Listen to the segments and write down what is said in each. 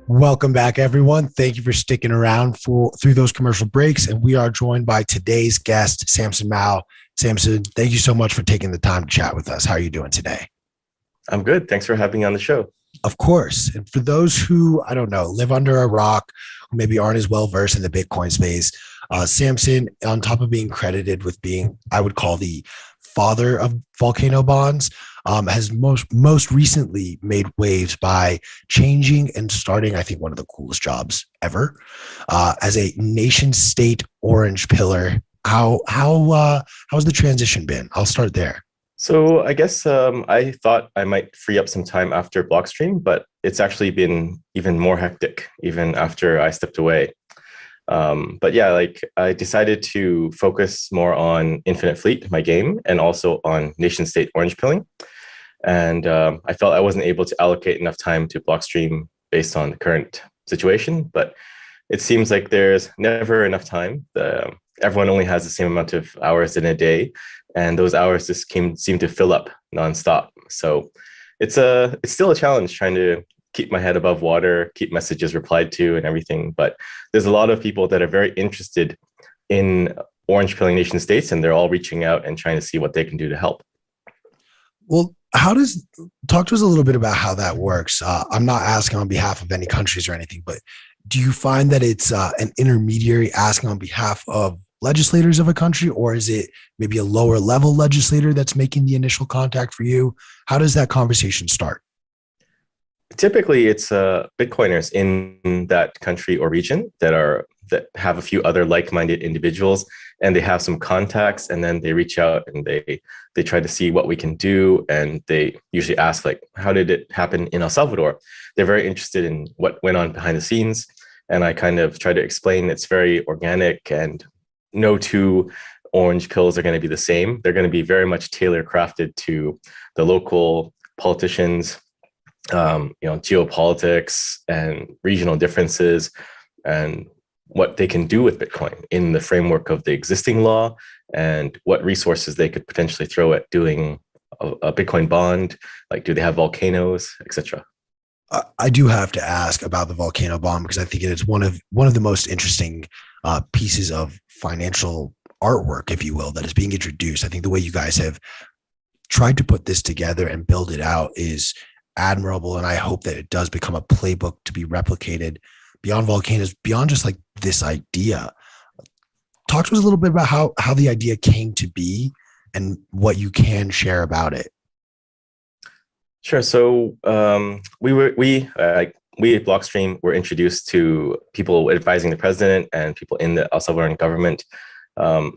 Welcome back, everyone. Thank you for sticking around for through those commercial breaks. And we are joined by today's guest, Samson Mow. Samson, thank you so much for taking the time to chat with us. How are you doing today? I'm good. Thanks for having me on the show. Of course. And for those who, I don't know, live under a rock, who maybe aren't as well versed in the Bitcoin space, Samson, on top of being credited with being, I would call the father of volcano bonds, has most recently made waves by changing and starting, I think, one of the coolest jobs ever as a nation state orange pillar. How's the transition been? I'll start there. So I guess I thought I might free up some time after Blockstream, but it's actually been even more hectic even after I stepped away. But yeah, like I decided to focus more on Infinite Fleet, my game, and also on nation state orange pilling. And I felt I wasn't able to allocate enough time to Blockstream based on the current situation, but it seems like there's never enough time. Everyone only has the same amount of hours in a day, and those hours just seem to fill up nonstop. So it's still a challenge trying to keep my head above water, keep messages replied to, and everything. But there's a lot of people that are very interested in orange pilling nation states, and they're all reaching out and trying to see what they can do to help. Well, how does talk to us a little bit about how that works? I'm not asking on behalf of any countries or anything, but do you find that it's an intermediary asking on behalf of legislators of a country, or is it maybe a lower level legislator that's making the initial contact for you? How does that conversation start? Typically, it's Bitcoiners in that country or region that have a few other like-minded individuals, and they have some contacts, and then they reach out and they try to see what we can do, and they usually ask like, "How did it happen in El Salvador?" They're very interested in what went on behind the scenes, and I kind of try to explain it's very organic, and no two orange pills are going to be the same. They're going to be very much tailor crafted to the local politicians, geopolitics and regional differences, and what they can do with Bitcoin in the framework of the existing law, and what resources they could potentially throw at doing a Bitcoin bond, like do they have volcanoes, etc. I do have to ask about the volcano bomb because I think it is one of the most interesting pieces of financial artwork, if you will, that is being introduced. I think the way you guys have tried to put this together and build it out is admirable, and I hope that it does become a playbook to be replicated beyond volcanoes, beyond just like this idea. Talk to us a little bit about how the idea came to be and what you can share about it. Sure. So we at Blockstream were introduced to people advising the president and people in the El Salvadoran government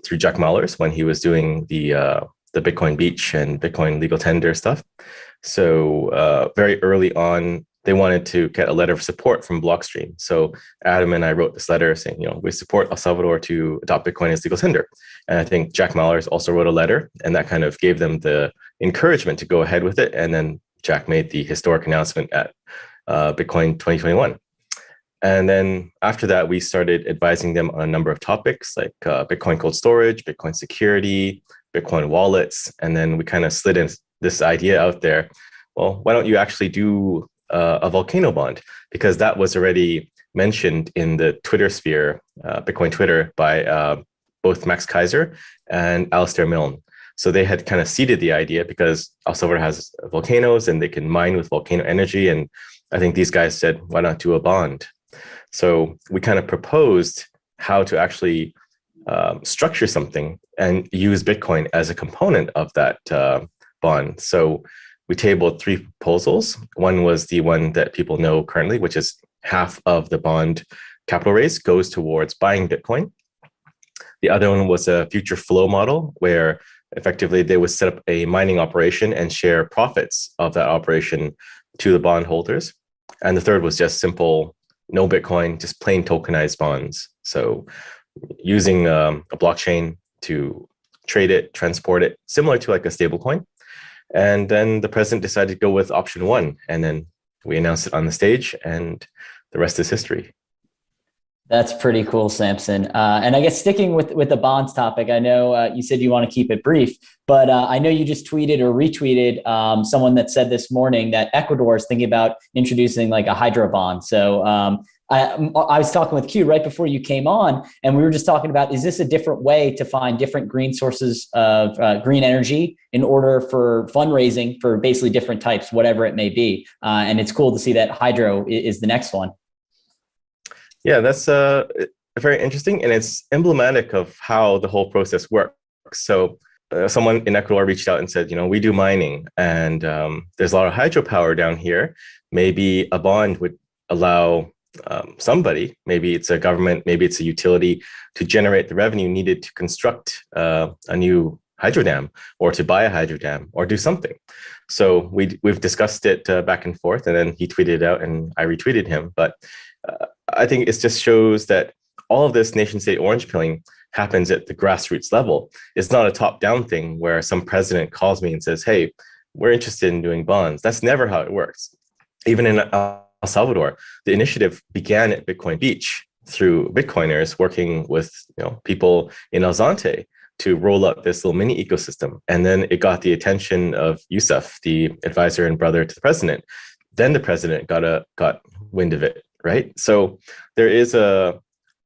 through Jack Mallers when he was doing the Bitcoin Beach and Bitcoin legal tender stuff. So very early on, they wanted to get a letter of support from Blockstream. So Adam and I wrote this letter saying, we support El Salvador to adopt Bitcoin as legal tender. And I think Jack Mallers also wrote a letter, and that kind of gave them the encouragement to go ahead with it. And then Jack made the historic announcement at Bitcoin 2021. And then after that, we started advising them on a number of topics like Bitcoin cold storage, Bitcoin security, Bitcoin wallets. And then we kind of slid in this idea out there. Well, why don't you actually do a volcano bond? Because that was already mentioned in the Twitter sphere, Bitcoin Twitter, by both Max Kaiser and Alistair Milne. So they had kind of seeded the idea because El Salvador has volcanoes and they can mine with volcano energy. And I think these guys said, why not do a bond? So we kind of proposed how to actually structure something and use Bitcoin as a component of that bond. So we tabled three proposals. One was the one that people know currently, which is half of the bond capital raise goes towards buying Bitcoin. The other one was a future flow model where effectively they would set up a mining operation and share profits of that operation to the bondholders. And the third was just simple, no Bitcoin, just plain tokenized bonds. So using a blockchain to trade it, transport it, similar to like a stablecoin. And then the president decided to go with option one. And then we announced it on the stage, and the rest is history. That's pretty cool, Samson. And I guess sticking with the bonds topic, I know you said you want to keep it brief, but I know you just tweeted or retweeted someone that said this morning that Ecuador is thinking about introducing like a hydro bond. So I was talking with Q right before you came on, and we were just talking about, is this a different way to find different green sources of green energy in order for fundraising for basically different types, whatever it may be. And it's cool to see that hydro is the next one. Yeah, that's very interesting, and it's emblematic of how the whole process works. So, someone in Ecuador reached out and said, we do mining, and there's a lot of hydropower down here. Maybe a bond would allow somebody, maybe it's a government, maybe it's a utility, to generate the revenue needed to construct a new hydro dam, or to buy a hydro dam, or do something. So we've discussed it back and forth, and then he tweeted it out, and I retweeted him. But I think it just shows that all of this nation state orange pilling happens at the grassroots level. It's not a top down thing where some president calls me and says, hey, we're interested in doing bonds. That's never how it works. Even in El Salvador, the initiative began at Bitcoin Beach through Bitcoiners working with people in El Zante to roll up this little mini ecosystem. And then it got the attention of Yusuf, the advisor and brother to the president. Then the president got wind of it. Right. So there is a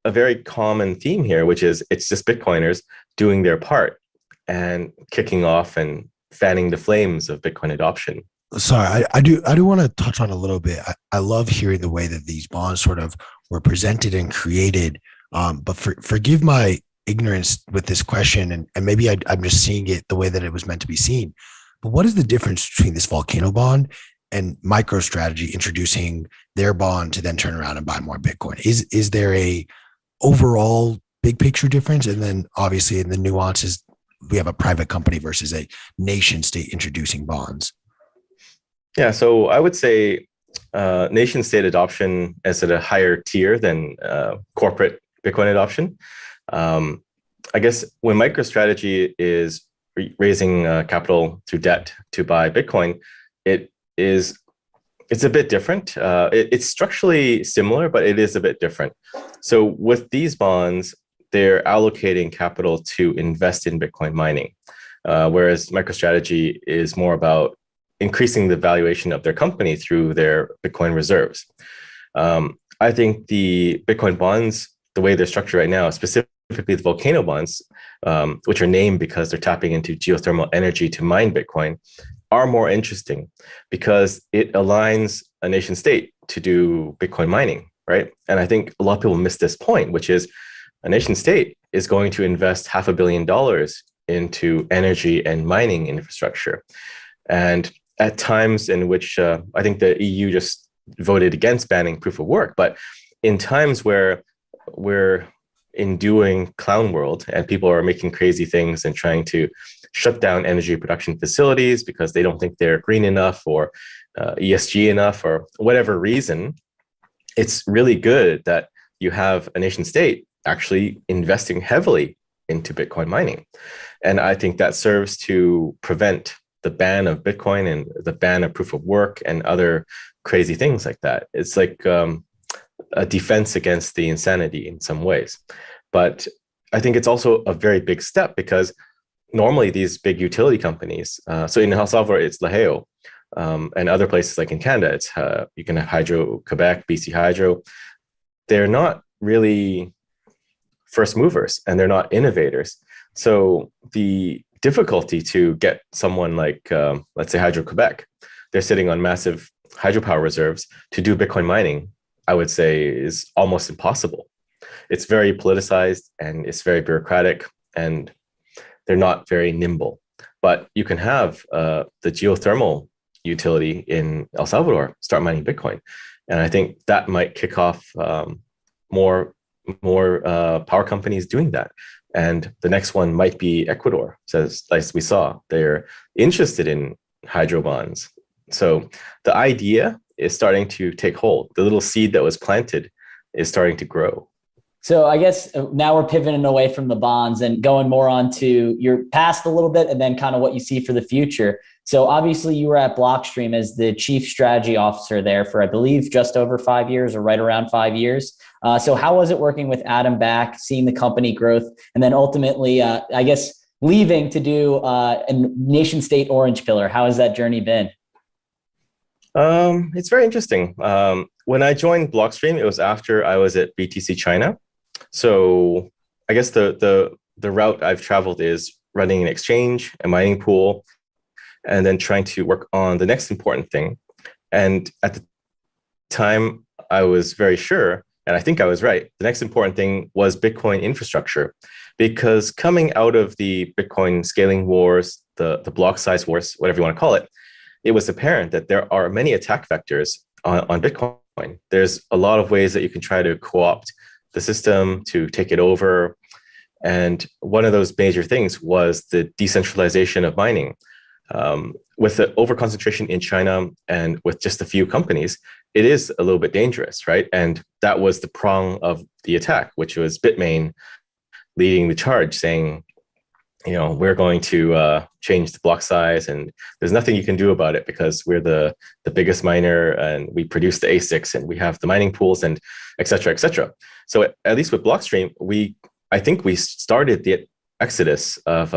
very common theme here, which is it's just Bitcoiners doing their part and kicking off and fanning the flames of Bitcoin adoption. Sorry, I do want to touch on a little bit. I love hearing the way that these bonds sort of were presented and created. But forgive my ignorance with this question, and maybe I'm just seeing it the way that it was meant to be seen. But what is the difference between this volcano bond and MicroStrategy introducing their bond to then turn around and buy more Bitcoin? Is there a overall big picture difference? And then obviously in the nuances, we have a private company versus a nation state introducing bonds. Yeah, so I would say nation state adoption is at a higher tier than corporate Bitcoin adoption. I guess when MicroStrategy is raising capital through debt to buy Bitcoin, it's a bit different. It's structurally similar, but it is a bit different. So with these bonds, they're allocating capital to invest in Bitcoin mining, whereas MicroStrategy is more about increasing the valuation of their company through their Bitcoin reserves. I think the Bitcoin bonds, the way they're structured right now, specifically the volcano bonds, which are named because they're tapping into geothermal energy to mine Bitcoin, are more interesting because it aligns a nation state to do Bitcoin mining, right? And I think a lot of people miss this point, which is a nation state is going to invest $500 million into energy and mining infrastructure. And at times in which I think the EU just voted against banning proof of work, but in times where we're in doing clown world and people are making crazy things and trying to shut down energy production facilities because they don't think they're green enough or ESG enough or whatever reason, it's really good that you have a nation state actually investing heavily into Bitcoin mining. And I think that serves to prevent the ban of Bitcoin and the ban of proof of work and other crazy things like that. It's like a defense against the insanity in some ways. But I think it's also a very big step because normally these big utility companies, so in El Salvador, it's Laheo, and other places like in Canada, it's you can have Hydro-Quebec, BC Hydro. They're not really first movers and they're not innovators. So the difficulty to get someone like, let's say Hydro-Quebec, they're sitting on massive hydropower reserves to do Bitcoin mining, I would say is almost impossible. It's very politicized and it's very bureaucratic and they're not very nimble. But you can have the geothermal utility in El Salvador start mining Bitcoin. And I think that might kick off more power companies doing that. And the next one might be Ecuador. So as we saw, they're interested in hydro bonds. So the idea is starting to take hold. The little seed that was planted is starting to grow. So I guess now we're pivoting away from the bonds and going more on to your past a little bit and then kind of what you see for the future. So obviously you were at Blockstream as the chief strategy officer there for, I believe, just over 5 years or right around 5 years. So how was it working with Adam back, seeing the company growth, and then ultimately, I guess, leaving to do a nation state orange pillar? How has that journey been? It's very interesting. When I joined Blockstream, it was after I was at BTC China. So I guess the route I've traveled is running an exchange, a mining pool, and then trying to work on the next important thing. And at the time, I was very sure, and I think I was right. The next important thing was Bitcoin infrastructure, because coming out of the Bitcoin scaling wars, the block size wars, whatever you want to call it, it was apparent that there are many attack vectors on Bitcoin. There's a lot of ways that you can try to co-opt the system to take it over. And one of those major things was the decentralization of mining. With the overconcentration in China and with just a few companies, it is a little bit dangerous, right? And that was the prong of the attack, which was Bitmain leading the charge, saying, we're going to change the block size, and there's nothing you can do about it because we're the biggest miner, and we produce the ASICs, and we have the mining pools, and et cetera, et cetera. So at least with Blockstream, I think we started the exodus of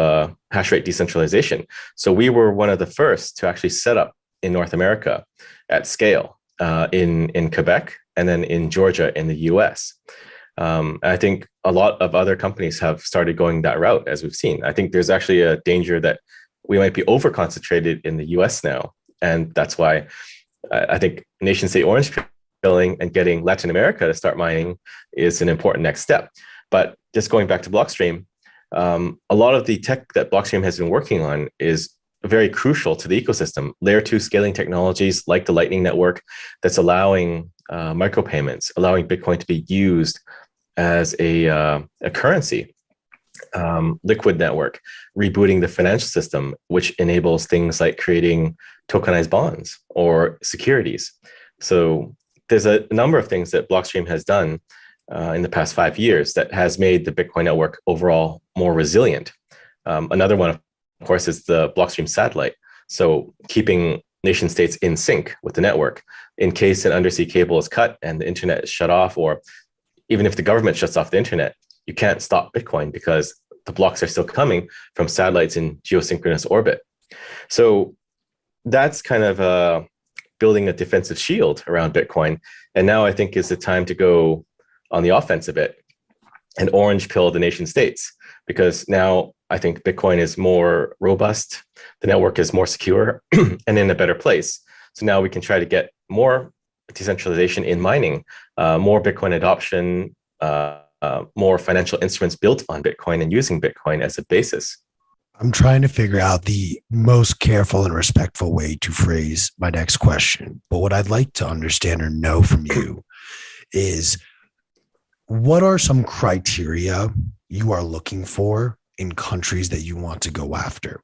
hash rate decentralization. So we were one of the first to actually set up in North America at scale, in Quebec, and then in Georgia in the US. And I think a lot of other companies have started going that route, as we've seen. I think there's actually a danger that we might be over concentrated in the US now. And that's why I think nation state orange pilling and getting Latin America to start mining is an important next step. But just going back to Blockstream, a lot of the tech that Blockstream has been working on is very crucial to the ecosystem. Layer 2 scaling technologies like the Lightning Network that's allowing micropayments, allowing Bitcoin to be used as a currency. Liquid network, rebooting the financial system, which enables things like creating tokenized bonds or securities. So there's a number of things that Blockstream has done in the past 5 years that has made the Bitcoin network overall more resilient. Another one, of course, is the Blockstream satellite. So keeping nation states in sync with the network in case an undersea cable is cut and the internet is shut off, or even if the government shuts off the internet, you can't stop Bitcoin because the blocks are still coming from satellites in geosynchronous orbit. So that's kind of building a defensive shield around Bitcoin. And now I think is the time to go on the offense a bit and orange pill the nation states, because now I think Bitcoin is more robust, the network is more secure and in a better place. So now we can try to get more decentralization in mining, more Bitcoin adoption, more financial instruments built on Bitcoin and using Bitcoin as a basis. I'm trying to figure out the most careful and respectful way to phrase my next question. But what I'd like to understand or know from you is, what are some criteria you are looking for in countries that you want to go after?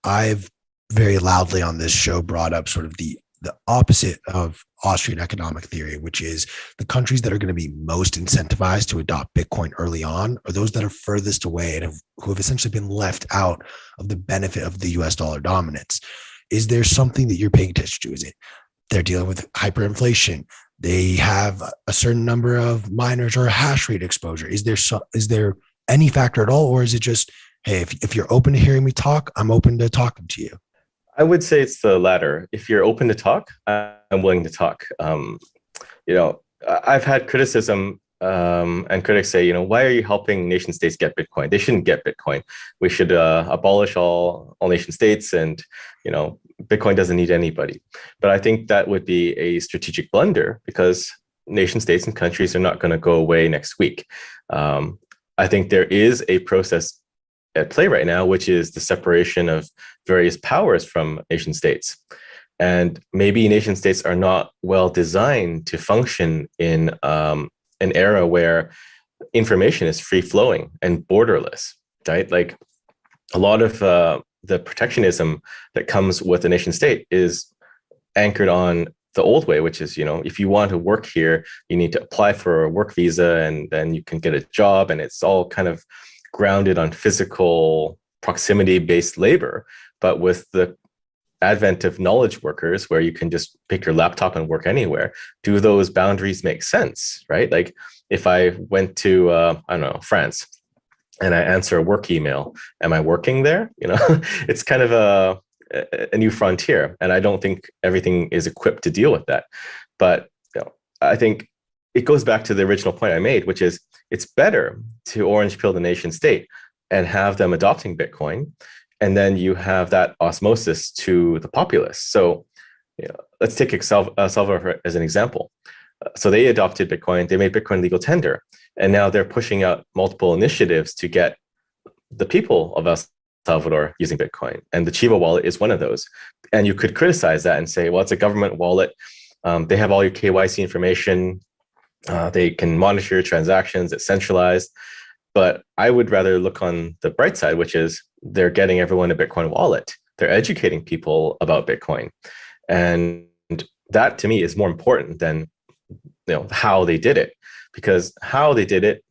I've very loudly on this show brought up sort of the opposite of Austrian economic theory, which is the countries that are going to be most incentivized to adopt Bitcoin early on are those that are furthest away and who have essentially been left out of the benefit of the US dollar dominance. Is there something that you're paying attention to? Is it they're dealing with hyperinflation? They have a certain number of miners or hash rate exposure. Is there any factor at all? Or is it just, hey, if you're open to hearing me talk, I'm open to talking to you? I would say it's the latter. If you're open to talk, I'm willing to talk. I've had criticism and critics say, why are you helping nation states get Bitcoin? They shouldn't get Bitcoin. We should abolish all nation states, and Bitcoin doesn't need anybody. But I think that would be a strategic blunder, because nation states and countries are not going to go away next week. I think there is a process at play right now, which is the separation of various powers from nation states. And maybe nation states are not well designed to function in an era where information is free flowing and borderless, right? Like a lot of the protectionism that comes with a nation state is anchored on the old way, which is, if you want to work here, you need to apply for a work visa and then you can get a job, and it's all kind of grounded on physical proximity-based labor. But with the advent of knowledge workers, where you can just pick your laptop and work anywhere, do those boundaries make sense, right? Like if I went to, I don't know, France, and I answer a work email, am I working there? It's kind of a new frontier. And I don't think everything is equipped to deal with that. But I think it goes back to the original point I made, which is it's better to orange pill the nation state and have them adopting Bitcoin. And then you have that osmosis to the populace. So let's take El Salvador as an example. So they adopted Bitcoin, they made Bitcoin legal tender, and now they're pushing out multiple initiatives to get the people of El Salvador using Bitcoin. And the Chivo wallet is one of those. And you could criticize that and say, well, it's a government wallet. They have all your KYC information. They can monitor your transactions. It's centralized. But I would rather look on the bright side, which is they're getting everyone a Bitcoin wallet. They're educating people about Bitcoin. And that to me is more important than how they did it, because how they did it,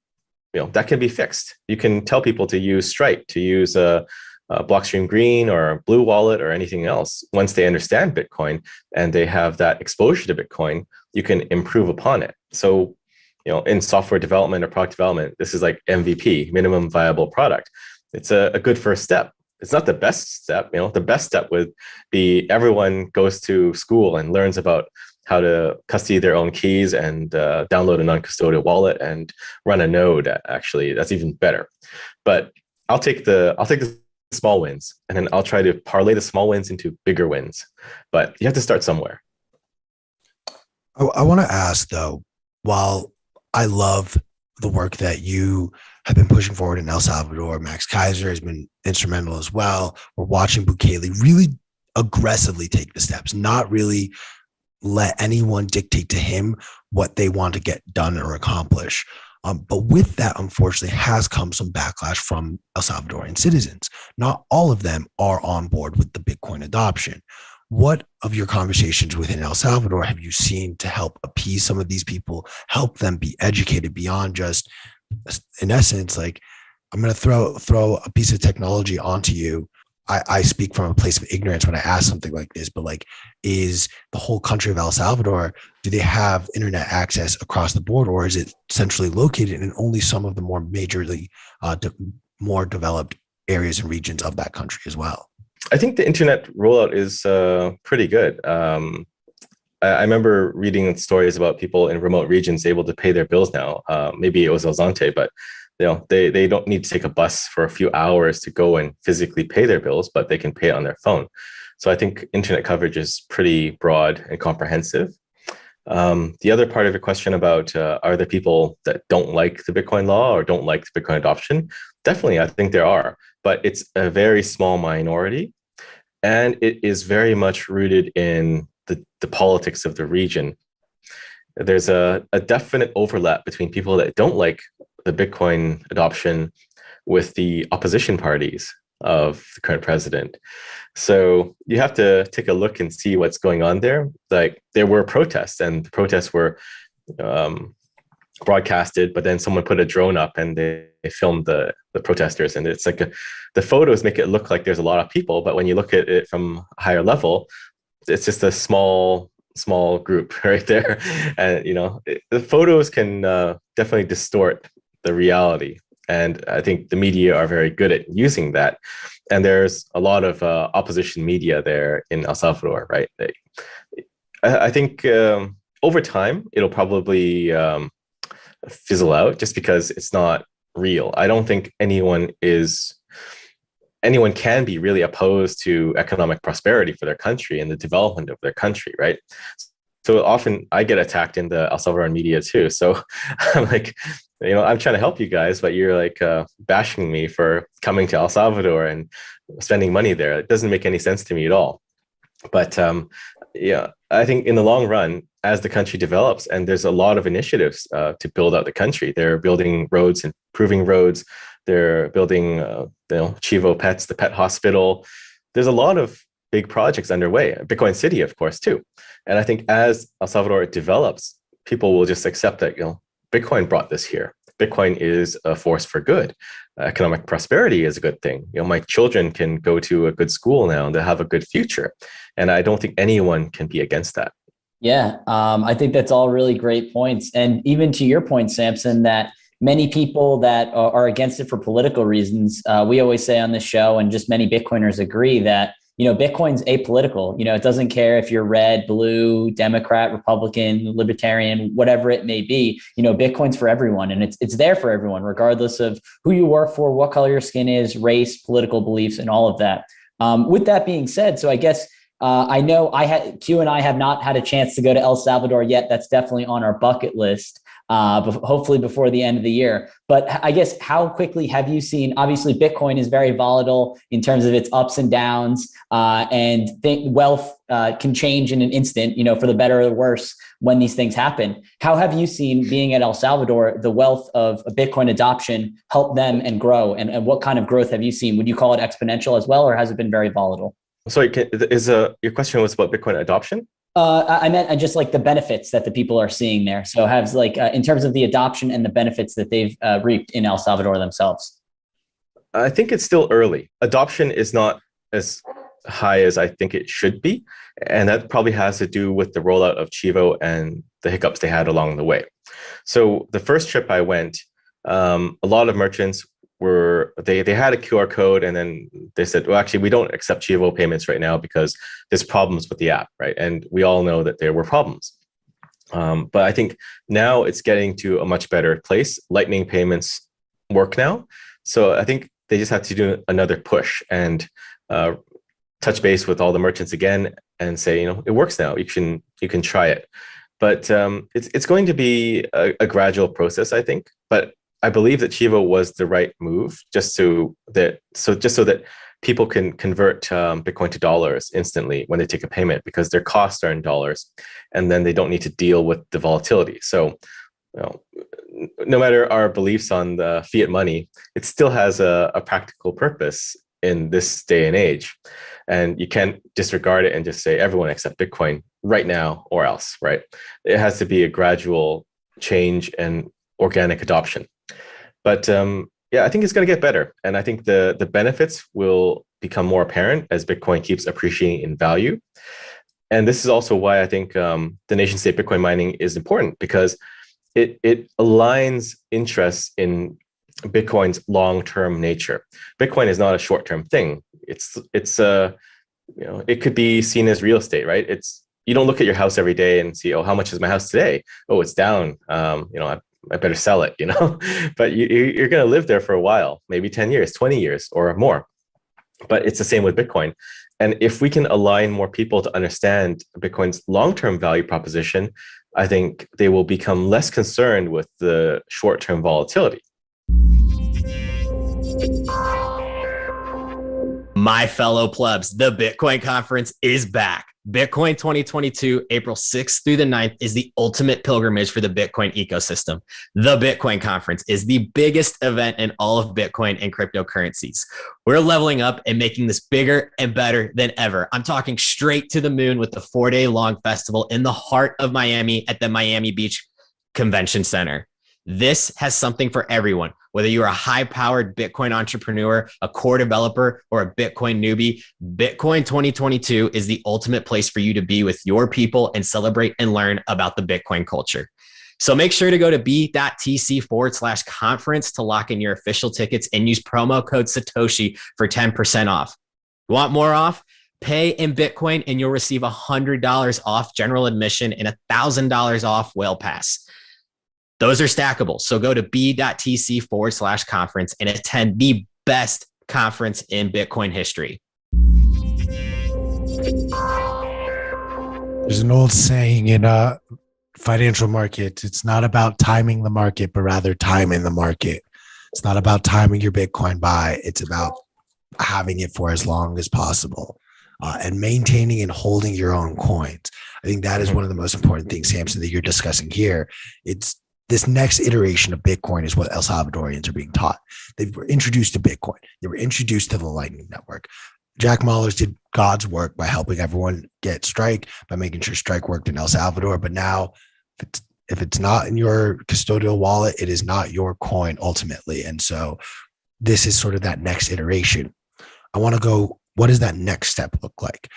that can be fixed. You can tell people to use Stripe, to use a Blockstream Green or Blue Wallet or anything else. Once they understand Bitcoin and they have that exposure to Bitcoin, you can improve upon it. So, in software development or product development, this is like MVP, minimum viable product. It's a good first step. It's not the best step. The best step would be everyone goes to school and learns about how to custody their own keys and download a non-custodial wallet and run a node. Actually, that's even better. But I'll take the small wins, and then I'll try to parlay the small wins into bigger wins. But you have to start somewhere. I want to ask though, while I love the work that you have been pushing forward in El Salvador, Max Kaiser has been instrumental as well. We're watching Bukele really aggressively take the steps, not really let anyone dictate to him what they want to get done or accomplish. But with that, unfortunately, has come some backlash from El Salvadorian citizens. Not all of them are on board with the Bitcoin adoption. What of your conversations within El Salvador have you seen to help appease some of these people, help them be educated beyond just, in essence, like, I'm going to throw a piece of technology onto you. I speak from a place of ignorance when I ask something like this, but like, is the whole country of El Salvador, do they have internet access across the board, or is it centrally located in only some of the more majorly, more developed areas and regions of that country as well? I think the internet rollout is pretty good. I remember reading stories about people in remote regions able to pay their bills now. Maybe it was El Zante, but they don't need to take a bus for a few hours to go and physically pay their bills, but they can pay it on their phone. So I think internet coverage is pretty broad and comprehensive. The other part of your question about are there people that don't like the Bitcoin law or don't like the Bitcoin adoption? Definitely, I think there are, but it's a very small minority, and it is very much rooted in the politics of the region. There's a definite overlap between people that don't like the Bitcoin adoption with the opposition parties of the current president. So you have to take a look and see what's going on there. Like, there were protests, and the protests were broadcasted, but then someone put a drone up and they filmed the protesters. And it's like the photos make it look like there's a lot of people, but when you look at it from a higher level, it's just a small group right there. And, the photos can definitely distort the reality. And I think the media are very good at using that. And there's a lot of opposition media there in El Salvador, right? I think over time, it'll probably fizzle out just because it's not real. I don't think anyone can be really opposed to economic prosperity for their country and the development of their country, right? So often I get attacked in the El Salvadoran media too. So I'm like, I'm trying to help you guys, but you're like bashing me for coming to El Salvador and spending money there. It doesn't make any sense to me at all. But I think in the long run, as the country develops, and there's a lot of initiatives to build out the country. They're building roads, improving roads. They're building, Chivo Pets, the pet hospital. There's a lot of big projects underway. Bitcoin City, of course, too. And I think as El Salvador develops, people will just accept that, Bitcoin brought this here. Bitcoin is a force for good. Economic prosperity is a good thing. My children can go to a good school now and they have a good future. And I don't think anyone can be against that. Yeah, I think that's all really great points. And even to your point, Samson, that many people that are against it for political reasons, we always say on this show, and just many Bitcoiners agree that, Bitcoin's apolitical. It doesn't care if you're red, blue, Democrat, Republican, libertarian, whatever it may be. Bitcoin's for everyone, and it's there for everyone, regardless of who you work for, what color your skin is, race, political beliefs, and all of that. With that being said, so I guess I know Q and I have not had a chance to go to El Salvador yet. That's definitely on our bucket list. Hopefully before the end of the year. But I guess how quickly have you seen? Obviously, Bitcoin is very volatile in terms of its ups and downs, and wealth can change in an instant. For the better or the worse when these things happen. How have you seen, being at El Salvador, the wealth of Bitcoin adoption help them and grow? And what kind of growth have you seen? Would you call it exponential as well, or has it been very volatile? Sorry, your question was about Bitcoin adoption? I meant just like the benefits that the people are seeing there. So has in terms of the adoption and the benefits that they've reaped in El Salvador themselves. I think it's still early. Adoption is not as high as I think it should be. And that probably has to do with the rollout of Chivo and the hiccups they had along the way. So the first trip I went, a lot of merchants they had a QR code, and then they said, well, actually, we don't accept Chivo payments right now because there's problems with the app, right? And we all know that there were problems. But I think now it's getting to a much better place. Lightning payments work now. So I think they just have to do another push and touch base with all the merchants again and say, it works now. You can try it. But it's going to be a gradual process, I think. But I believe that Chivo was the right move, just so that people can convert Bitcoin to dollars instantly when they take a payment, because their costs are in dollars, and then they don't need to deal with the volatility. So, no matter our beliefs on the fiat money, it still has a practical purpose in this day and age, and you can't disregard it and just say everyone accept Bitcoin right now or else, right? It has to be a gradual change and organic adoption. But I think it's going to get better. And I think the benefits will become more apparent as Bitcoin keeps appreciating in value. And this is also why I think the nation state Bitcoin mining is important, because it aligns interests in Bitcoin's long-term nature. Bitcoin is not a short-term thing. It could be seen as real estate, right? You don't look at your house every day and see, oh, how much is my house today? Oh, it's down. I better sell it, but you're going to live there for a while, maybe 10 years, 20 years or more. But it's the same with Bitcoin. And if we can align more people to understand Bitcoin's long-term value proposition, I think they will become less concerned with the short-term volatility. My fellow plebs, the Bitcoin conference is back. Bitcoin 2022, April 6th through the 9th, is the ultimate pilgrimage for the Bitcoin ecosystem. The Bitcoin conference is the biggest event in all of Bitcoin and cryptocurrencies. We're leveling up and making this bigger and better than ever. I'm talking straight to the moon with the 4-day-long festival in the heart of Miami at the Miami Beach Convention Center. This has something for everyone. Whether you're a high-powered Bitcoin entrepreneur, a core developer, or a Bitcoin newbie, Bitcoin 2022 is the ultimate place for you to be with your people and celebrate and learn about the Bitcoin culture. So make sure to go to b.tc/conference to lock in your official tickets and use promo code Satoshi for 10% off. Want more off? Pay in Bitcoin and you'll receive $100 off general admission and $1,000 off Whale Pass. Those are stackable. So go to b.tc/conference and attend the best conference in Bitcoin history. There's an old saying in financial markets, it's not about timing the market, but rather time in the market. It's not about timing your Bitcoin buy. It's about having it for as long as possible and maintaining and holding your own coins. I think that is one of the most important things, Samson, that you're discussing here. It's this next iteration of Bitcoin is what El Salvadorians are being taught. They were introduced to Bitcoin. They were introduced to the Lightning Network. Jack Mallers did God's work by helping everyone get Strike, by making sure Strike worked in El Salvador. But now, if it's not in your custodial wallet, it is not your coin ultimately. And so this is sort of that next iteration. I want to go, what does that next step look like?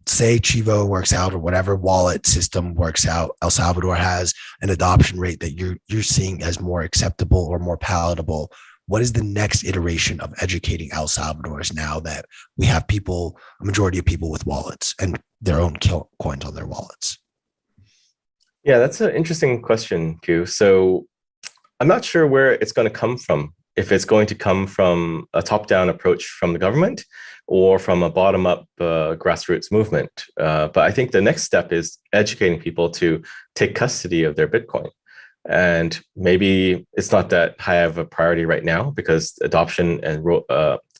say Chivo works out or whatever wallet system works out, El Salvador has an adoption rate that you're seeing as more acceptable or more palatable. What is the next iteration of educating El Salvador's now that we have people, a majority of people with wallets and their own coins on their wallets? Yeah, that's an interesting question, Q. So I'm not sure where it's going to come from. If it's going to come from a top-down approach from the government or from a bottom-up grassroots movement. But I think the next step is educating people to take custody of their Bitcoin. And maybe it's not that high of a priority right now because adoption and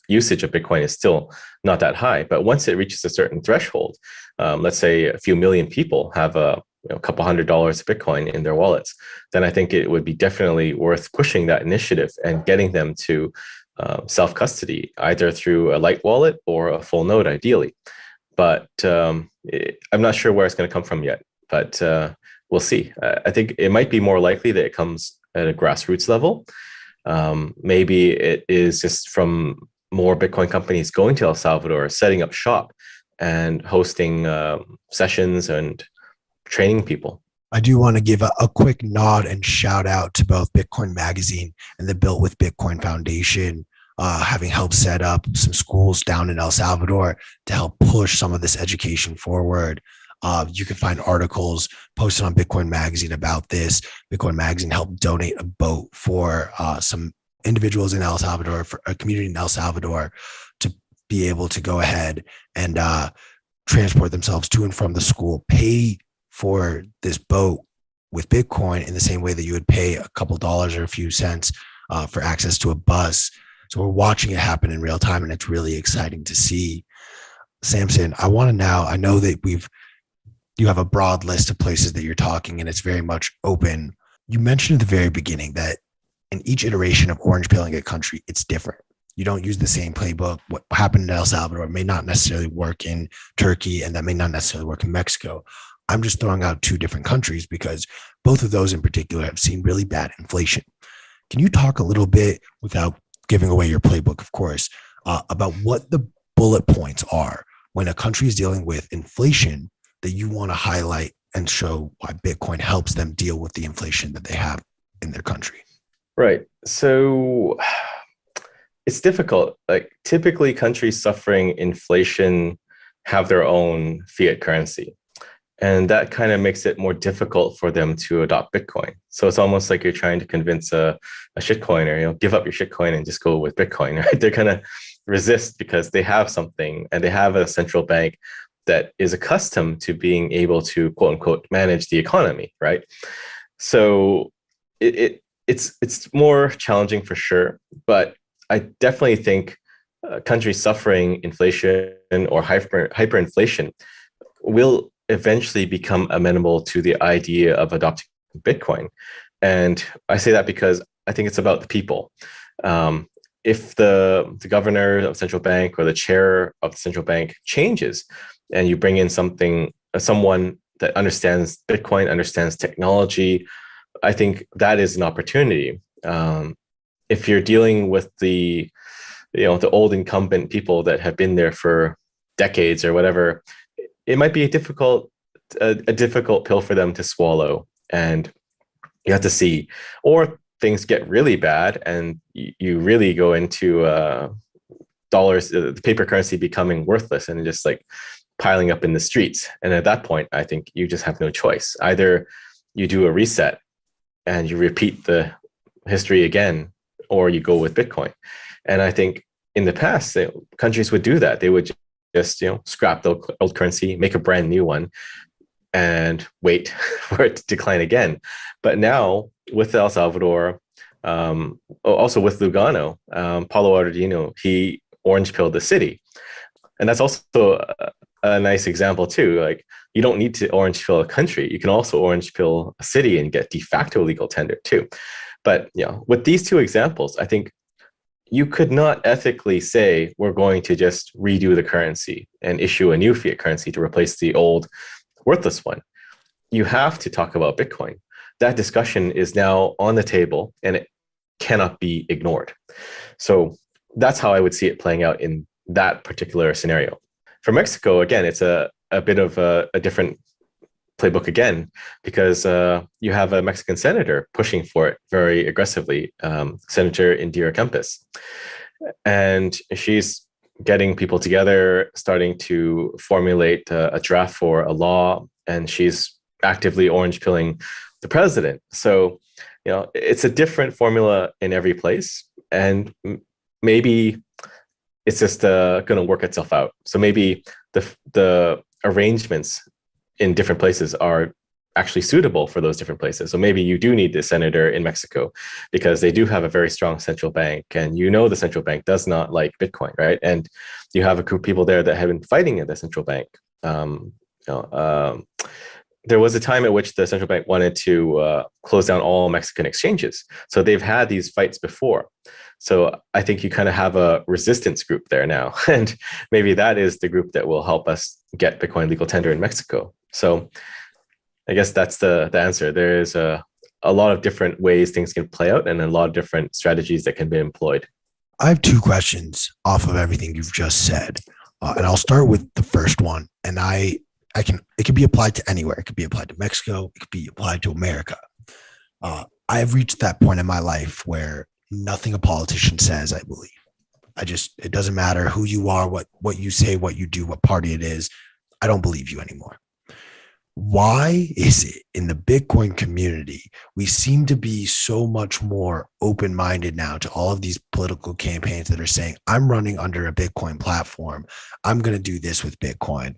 usage of Bitcoin is still not that high. But once it reaches a certain threshold, let's say a few million people have a couple $100 of Bitcoin in their wallets, then I think it would be definitely worth pushing that initiative and getting them to self-custody, either through a light wallet or a full node, ideally. But I'm not sure where it's going to come from yet, but we'll see. I think it might be more likely that it comes at a grassroots level. Maybe it is just from more Bitcoin companies going to El Salvador, setting up shop and hosting sessions and training people. I do want to give a quick nod and shout out to both Bitcoin Magazine and the Built with Bitcoin Foundation, having helped set up some schools down in El Salvador to help push some of this education forward. You can find articles posted on Bitcoin Magazine about this. Bitcoin Magazine helped donate a boat for some individuals in El Salvador, for a community in El Salvador, to be able to go ahead and transport themselves to and from the school, pay for this boat with Bitcoin in the same way that you would pay a couple dollars or a few cents for access to a bus. So we're watching it happen in real time, and it's really exciting to see. Samson, I want to now, I know that you have a broad list of places that you're talking, and it's very much open. You mentioned at the very beginning that in each iteration of orange pilling a country, it's different. You don't use the same playbook. What happened in El Salvador may not necessarily work in Turkey, and that may not necessarily work in Mexico. I'm just throwing out two different countries because both of those in particular have seen really bad inflation. Can you talk a little bit, without giving away your playbook, of course, about what the bullet points are when a country is dealing with inflation that you want to highlight and show why Bitcoin helps them deal with the inflation that they have in their country? Right. So it's difficult. Like, typically countries suffering inflation have their own fiat currency. And that kind of makes it more difficult for them to adopt Bitcoin. So it's almost like you're trying to convince a shitcoiner, give up your shitcoin and just go with Bitcoin, right? They're going to resist because they have something and they have a central bank that is accustomed to being able to, quote unquote, manage the economy, right? So it's more challenging for sure. But I definitely think countries suffering inflation or hyperinflation will eventually become amenable to the idea of adopting Bitcoin. And I say that because I think it's about the people. If the governor of the central bank or the chair of the central bank changes, and you bring in someone that understands Bitcoin, understands technology, I think that is an opportunity. If you're dealing with the old incumbent people that have been there for decades or whatever, it might be a difficult pill for them to swallow, and you have to see. Or things get really bad, and you really go into dollars, the paper currency becoming worthless and just like piling up in the streets. And at that point, I think you just have no choice. Either you do a reset and you repeat the history again, or you go with Bitcoin. And I think in the past, countries would do that. They would just scrap the old currency, make a brand new one, and wait for it to decline again. But now with El Salvador, also with Lugano, Paulo Ardino, he orange pilled the city. And that's also a nice example too. Like, you don't need to orange pill a country. You can also orange pill a city and get de facto legal tender too. But with these two examples, I think you could not ethically say we're going to just redo the currency and issue a new fiat currency to replace the old worthless one. You have to talk about Bitcoin. That discussion is now on the table and it cannot be ignored. So that's how I would see it playing out in that particular scenario. For Mexico, again, it's a a bit of a different playbook again, because you have a Mexican senator pushing for it very aggressively, Senator Indira Kempis. And she's getting people together, starting to formulate a draft for a law, and she's actively orange pilling the president. So, it's a different formula in every place, and maybe it's just going to work itself out. So maybe the arrangements in different places are actually suitable for those different places. So maybe you do need the senator in Mexico because they do have a very strong central bank, and the central bank does not like Bitcoin, right? And you have a group of people there that have been fighting at the central bank. There was a time at which the central bank wanted to close down all Mexican exchanges. So they've had these fights before. So I think you kind of have a resistance group there now. And maybe that is the group that will help us get Bitcoin legal tender in Mexico. So I guess that's the answer. There is a lot of different ways things can play out, and a lot of different strategies that can be employed. I have two questions off of everything you've just said. And I'll start with the first one. And it can be applied to anywhere. It could be applied to Mexico. It could be applied to America. I have reached that point in my life where nothing a politician says, I believe. It doesn't matter who you are, what you say, what you do, what party it is. I don't believe you anymore. Why is it in the Bitcoin community, we seem to be so much more open-minded now to all of these political campaigns that are saying, I'm running under a Bitcoin platform. I'm going to do this with Bitcoin.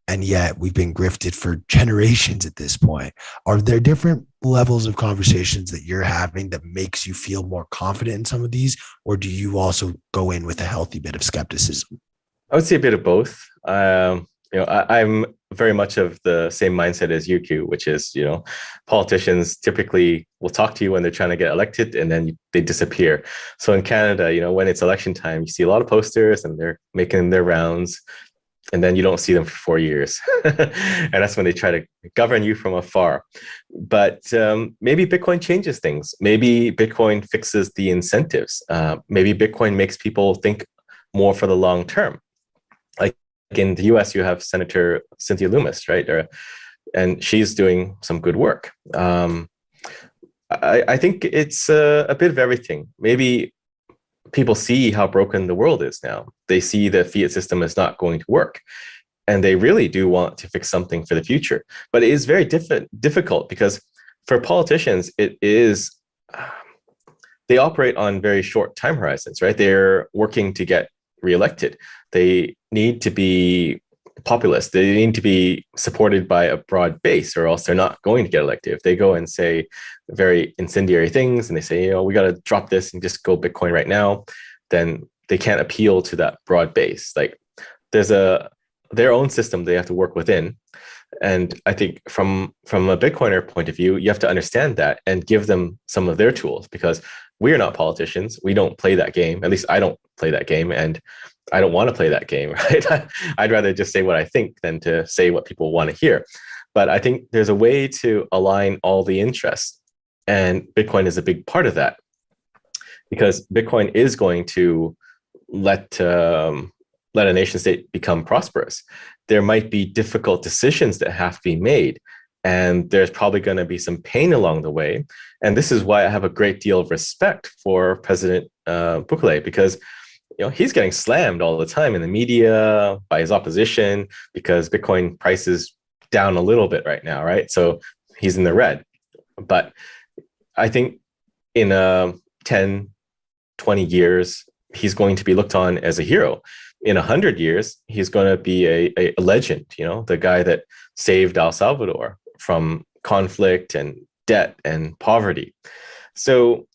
And yet we've been grifted for generations at this point. Are there different levels of conversations that you're having that makes you feel more confident in some of these? Or do you go in with a healthy bit of skepticism? I would say a bit of both. I'm very much of the same mindset as you, Q, which is, politicians typically will talk to you when they're trying to get elected, and then they disappear. So in Canada, when it's election time, you see a lot of posters and they're making their rounds, and then you don't see them for 4 years. And that's when they try to govern you from afar. But maybe Bitcoin changes things. Maybe Bitcoin fixes the incentives. Maybe Bitcoin makes people think more for the long term. Like in the US, you have Senator Cynthia Lummis, right? And she's doing some good work. I think it's a bit of everything. Maybe people see how broken the world is now. They see the fiat system is not going to work, and they really do want to fix something for the future. But it is very difficult because for politicians, it is, they operate on very short time horizons, right? They're working to get reelected. They need to be populist. They need to be supported by a broad base, or else they're not going to get elected. If they go and say very incendiary things and they say, we got to drop this and just go Bitcoin right now, then they can't appeal to that broad base. Like there's their own system they have to work within. And I think from a Bitcoiner point of view, you have to understand that and give them some of their tools, because we are not politicians. We don't play that game. At least I don't play that game, and I don't want to play that game, right? I'd rather just say what I think than to say what people want to hear. But I think there's a way to align all the interests, and Bitcoin is a big part of that, because Bitcoin is going to let a nation state become prosperous. There might be difficult decisions that have to be made, and there's probably going to be some pain along the way. And this is why I have a great deal of respect for President Bukele, because he's getting slammed all the time in the media by his opposition because Bitcoin price is down a little bit right now, right? So he's in the red. But I think in 10, 20 years, he's going to be looked on as a hero. In 100 years, he's going to be a legend, the guy that saved El Salvador from conflict and debt and poverty. So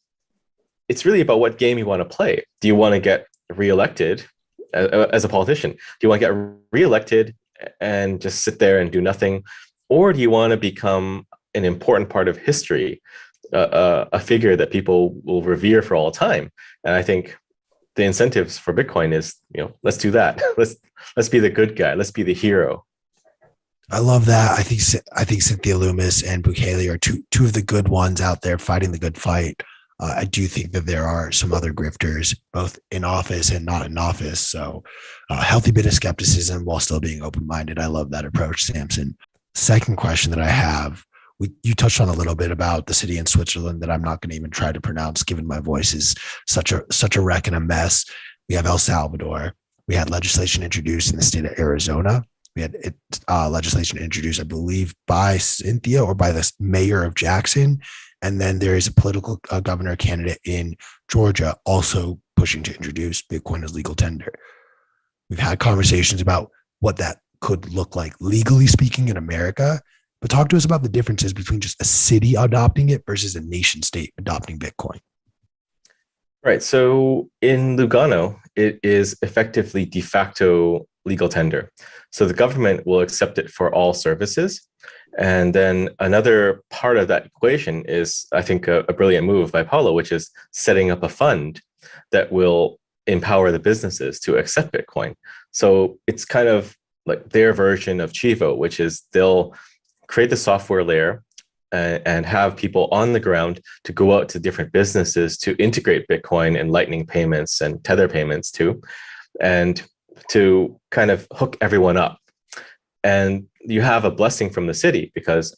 it's really about what game you want to play. Do you want to get reelected as a politician? Do you want to get reelected and just sit there and do nothing? Or do you want to become an important part of history, a figure that people will revere for all time? And I think the incentives for Bitcoin is, let's do that. Let's be the good guy. Let's be the hero. I love that. I think Cynthia Lummis and Bukele are two of the good ones out there fighting the good fight. I do think that there are some other grifters, both in office and not in office. So a healthy bit of skepticism while still being open-minded. I love that approach, Samson. Second question that I have, you touched on a little bit about the city in Switzerland that I'm not going to even try to pronounce, given my voice is such a wreck and a mess. We have El Salvador. We had legislation introduced in the state of Arizona. We had legislation introduced, I believe, by Cynthia or by the mayor of Jackson. And then there is a political governor candidate in Georgia also pushing to introduce Bitcoin as legal tender. We've had conversations about what that could look like legally speaking in America, but talk to us about the differences between just a city adopting it versus a nation state adopting Bitcoin. Right. So in Lugano, it is effectively de facto legal tender. So the government will accept it for all services. And then another part of that equation is, I think, a brilliant move by Paulo, which is setting up a fund that will empower the businesses to accept Bitcoin. So it's kind of like their version of Chivo, which is they'll create the software layer and have people on the ground to go out to different businesses to integrate Bitcoin and Lightning payments and Tether payments too, and to kind of hook everyone up. And you have a blessing from the city because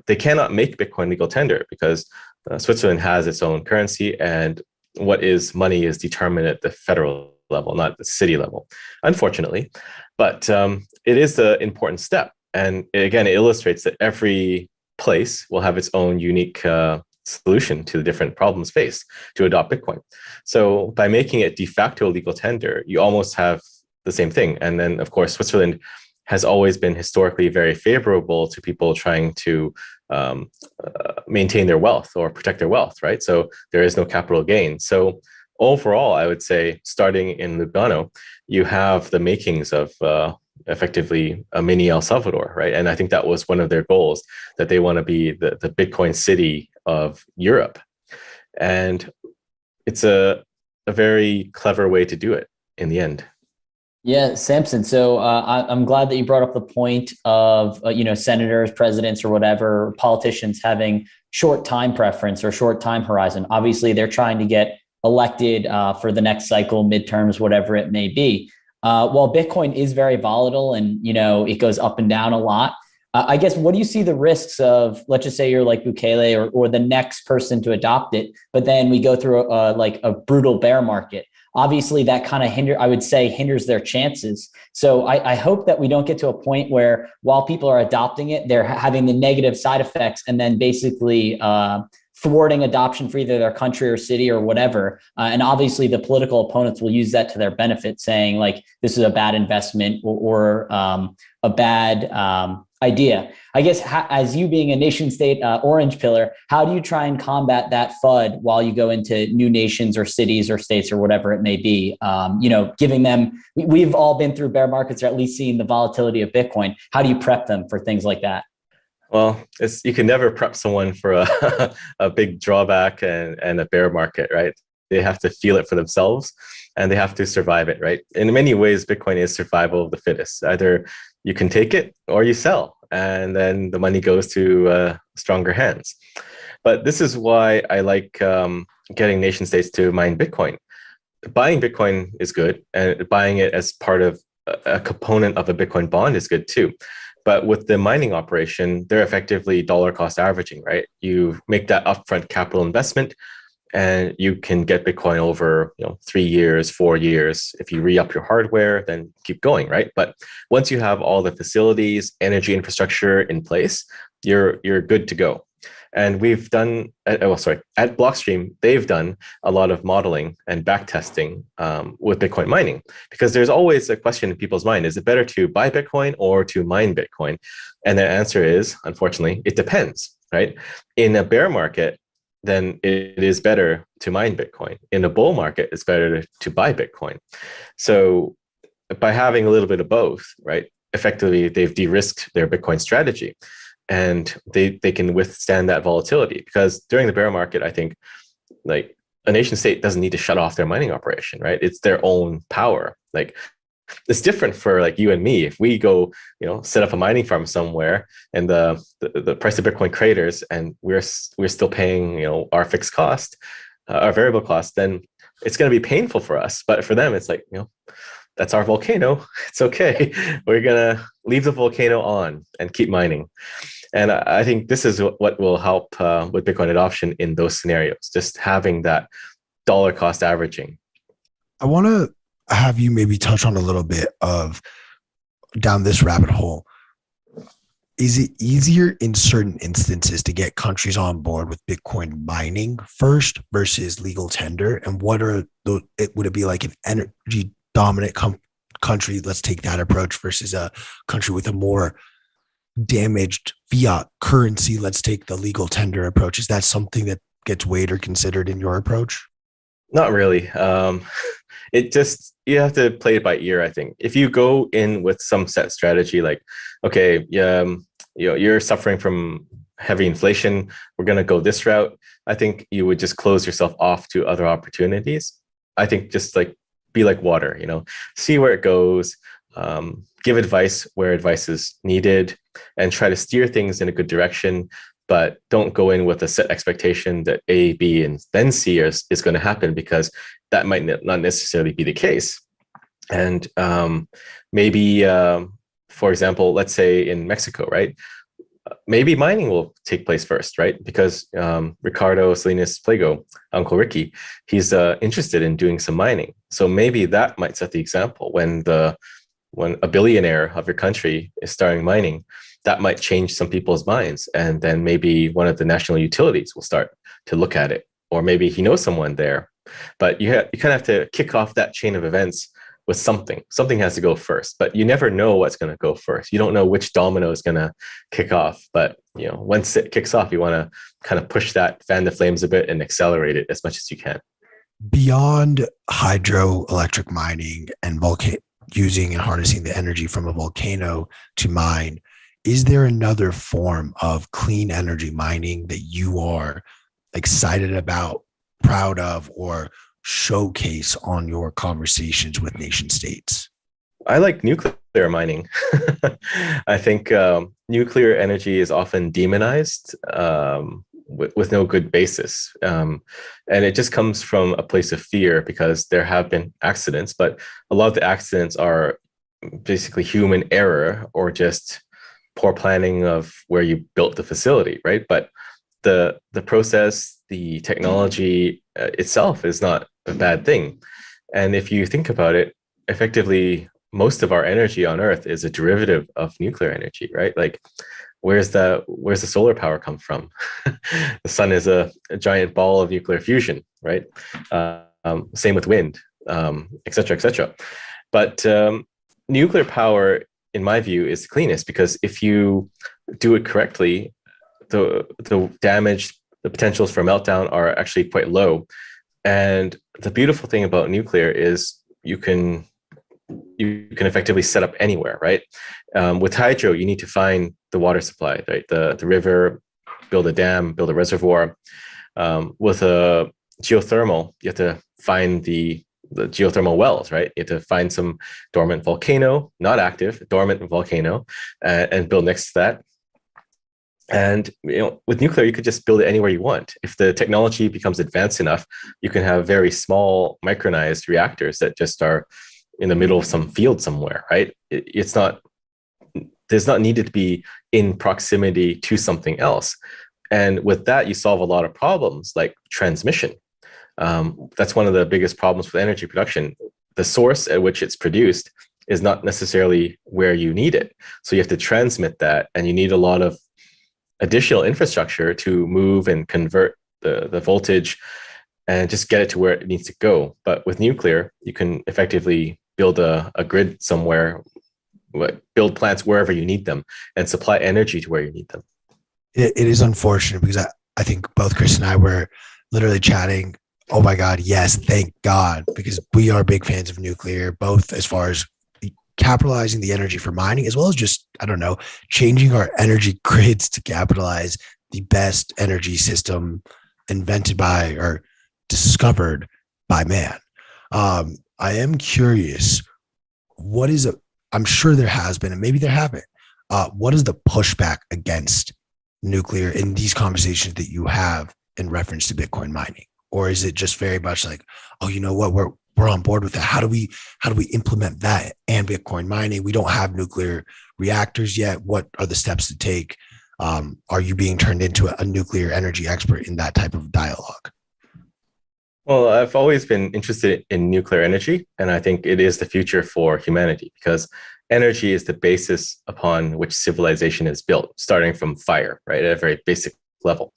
they cannot make Bitcoin legal tender because Switzerland has its own currency, and what is money is determined at the federal level, not the city level, unfortunately. But it is the important step. And again, it illustrates that every place will have its own unique solution to the different problems faced to adopt Bitcoin. So by making it de facto legal tender, you almost have the same thing. And then, of course, Switzerland has always been historically very favorable to people trying to maintain their wealth or protect their wealth, right? So there is no capital gain. So overall, I would say, starting in Lugano, you have the makings of effectively a mini El Salvador, right? And I think that was one of their goals, that they want to be the Bitcoin city of Europe. And it's a very clever way to do it in the end. Yeah, Samson. So I'm glad that you brought up the point of, senators, presidents, or whatever, politicians having short time preference or short time horizon. Obviously, they're trying to get elected for the next cycle, midterms, whatever it may be. While Bitcoin is very volatile and, it goes up and down a lot, I guess, what do you see the risks of, let's just say you're like Bukele or the next person to adopt it, but then we go through a brutal bear market. Obviously, that kind of hinders their chances. So I hope that we don't get to a point where while people are adopting it, they're having the negative side effects and then basically thwarting adoption for either their country or city or whatever. And obviously the political opponents will use that to their benefit, saying like, this is a bad investment or a bad idea. I guess as you being a nation state orange pillar, how do you try and combat that FUD while you go into new nations or cities or states or whatever it may be? Giving them, we've all been through bear markets or at least seen the volatility of Bitcoin. How do you prep them for things like that? Well, you can never prep someone for a big drawback and a bear market, right? They have to feel it for themselves and they have to survive it, right? In many ways, Bitcoin is survival of the fittest. Either you can take it or you sell, and then the money goes to stronger hands. But this is why I like getting nation states to mine Bitcoin. Buying Bitcoin is good, and buying it as part of a component of a Bitcoin bond is good too. But with the mining operation, they're effectively dollar cost averaging, right? You make that upfront capital investment and you can get Bitcoin over 3 years, 4 years. If you re-up your hardware, then keep going, right? But once you have all the facilities, energy infrastructure in place, you're good to go. And we've done, at Blockstream, they've done a lot of modeling and back testing with Bitcoin mining, because there's always a question in people's mind: is it better to buy Bitcoin or to mine Bitcoin? And the answer is, unfortunately, it depends, right? In a bear market, then it is better to mine Bitcoin. In a bull market, it's better to buy Bitcoin. So by having a little bit of both, right, effectively, they've de-risked their Bitcoin strategy. And they can withstand that volatility, because during the bear market, I think like a nation state doesn't need to shut off their mining operation, right? It's their own power. Like it's different for like you and me. If we go, set up a mining farm somewhere and the price of Bitcoin craters and we're still paying, our fixed cost, our variable cost, then it's going to be painful for us. But for them, it's like, that's our volcano. It's okay. We're going to leave the volcano on and keep mining. And I think this is what will help with Bitcoin adoption in those scenarios, just having that dollar cost averaging. I want to have you maybe touch on a little bit of down this rabbit hole. Is it easier in certain instances to get countries on board with Bitcoin mining first versus legal tender? And what are those? Would it be like an energy dominant country? Let's take that approach versus a country with a more damaged fiat currency. Let's take the legal tender approach. Is that something that gets weighed or considered in your approach? Not really. It just, you have to play it by ear, I think. If you go in with some set strategy, like, okay, you're suffering from heavy inflation, we're going to go this route, I think you would just close yourself off to other opportunities. I think just like be like water, see where it goes, give advice where advice is needed, and try to steer things in a good direction. But don't go in with a set expectation that A, B, and then C is going to happen, because that might not necessarily be the case. And maybe, for example, let's say in Mexico, right? Maybe mining will take place first, right? Because Ricardo Salinas Pliego, Uncle Ricky, he's interested in doing some mining. So maybe that might set the example. When a billionaire of your country is starting mining, that might change some people's minds. And then maybe one of the national utilities will start to look at it, or maybe he knows someone there. But you kind of have to kick off that chain of events with something. Something has to go first, but you never know what's going to go first. You don't know which domino is going to kick off. But once it kicks off, you want to kind of push that, fan the flames a bit, and accelerate it as much as you can. Beyond hydroelectric mining and using and harnessing the energy from a volcano to mine, is there another form of clean energy mining that you are excited about, proud of, or showcase on your conversations with nation states? I like nuclear mining. I think nuclear energy is often demonized with no good basis. And it just comes from a place of fear, because there have been accidents, but a lot of the accidents are basically human error or just poor planning of where you built the facility, right? But the process, the technology itself is not a bad thing. And if you think about it, effectively, most of our energy on Earth is a derivative of nuclear energy, right? Like, where's the solar power come from? The sun is a giant ball of nuclear fusion, right? Same with wind, et cetera, et cetera. But nuclear power, in my view, is the cleanest, because if you do it correctly, the damage, the potentials for meltdown are actually quite low. And the beautiful thing about nuclear is you can effectively set up anywhere, right? With hydro, you need to find the water supply, right? The river, build a dam, build a reservoir. With a geothermal, you have to find the geothermal wells, right? You have to find some dormant volcano, not active, dormant volcano, and build next to that. And with nuclear, you could just build it anywhere you want. If the technology becomes advanced enough, you can have very small micronized reactors that just are in the middle of some field somewhere, right? There's not needed to be in proximity to something else. And with that, you solve a lot of problems like transmission. That's one of the biggest problems with energy production. The source at which it's produced is not necessarily where you need it. So you have to transmit that, and you need a lot of additional infrastructure to move and convert the voltage and just get it to where it needs to go. But with nuclear, you can effectively build a grid somewhere, build plants wherever you need them, and supply energy to where you need them. It is unfortunate, because I think both Chris and I were literally chatting, oh my God, yes, thank God, because we are big fans of nuclear, both as far as capitalizing the energy for mining, as well as just, changing our energy grids to capitalize the best energy system invented by or discovered by man. I am curious, I'm sure there has been, and maybe there haven't, what is the pushback against nuclear in these conversations that you have in reference to Bitcoin mining? or is it just very much like, oh, you know what, we're on board with that? How do we implement that and Bitcoin mining? We don't have nuclear reactors yet. What are the steps to take? Are you being turned into a nuclear energy expert in that type of dialogue? Well, I've always been interested in nuclear energy, and I think it is the future for humanity because energy is the basis upon which civilization is built, starting from fire, right, at a very basic level.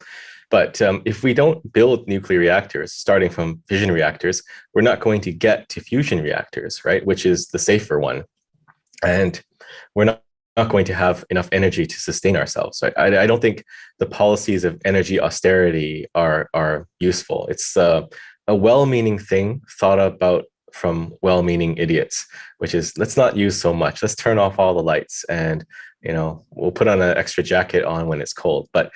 But if we don't build nuclear reactors, starting from fission reactors, we're not going to get to fusion reactors, right, which is the safer one. And we're not going to have enough energy to sustain ourselves. Right? I don't think the policies of energy austerity are useful. It's a well-meaning thing thought about from well-meaning idiots, which is let's not use so much. Let's turn off all the lights, and we'll put on an extra jacket on when it's cold. But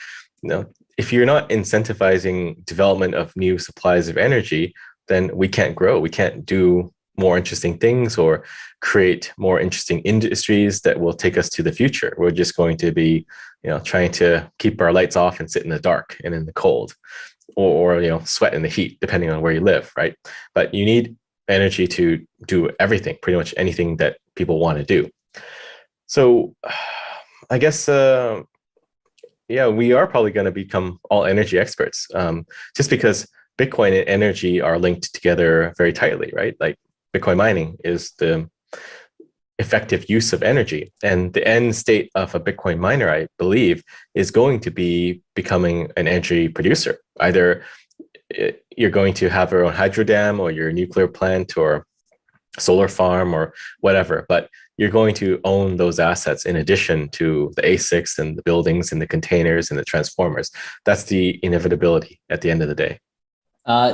if you're not incentivizing development of new supplies of energy, then we can't grow. We can't do more interesting things or create more interesting industries that will take us to the future. We're just going to be, trying to keep our lights off and sit in the dark and in the cold, or sweat in the heat, depending on where you live, right? But you need energy to do everything, pretty much anything that people want to do. So I guess, we are probably going to become all energy experts, just because Bitcoin and energy are linked together very tightly, right? Like Bitcoin mining is the effective use of energy. And the end state of a Bitcoin miner, I believe, is going to be becoming an energy producer. Either you're going to have your own hydro dam or your nuclear plant or solar farm or whatever, but you're going to own those assets in addition to the ASICs and the buildings and the containers and the transformers. That's the inevitability at the end of the day.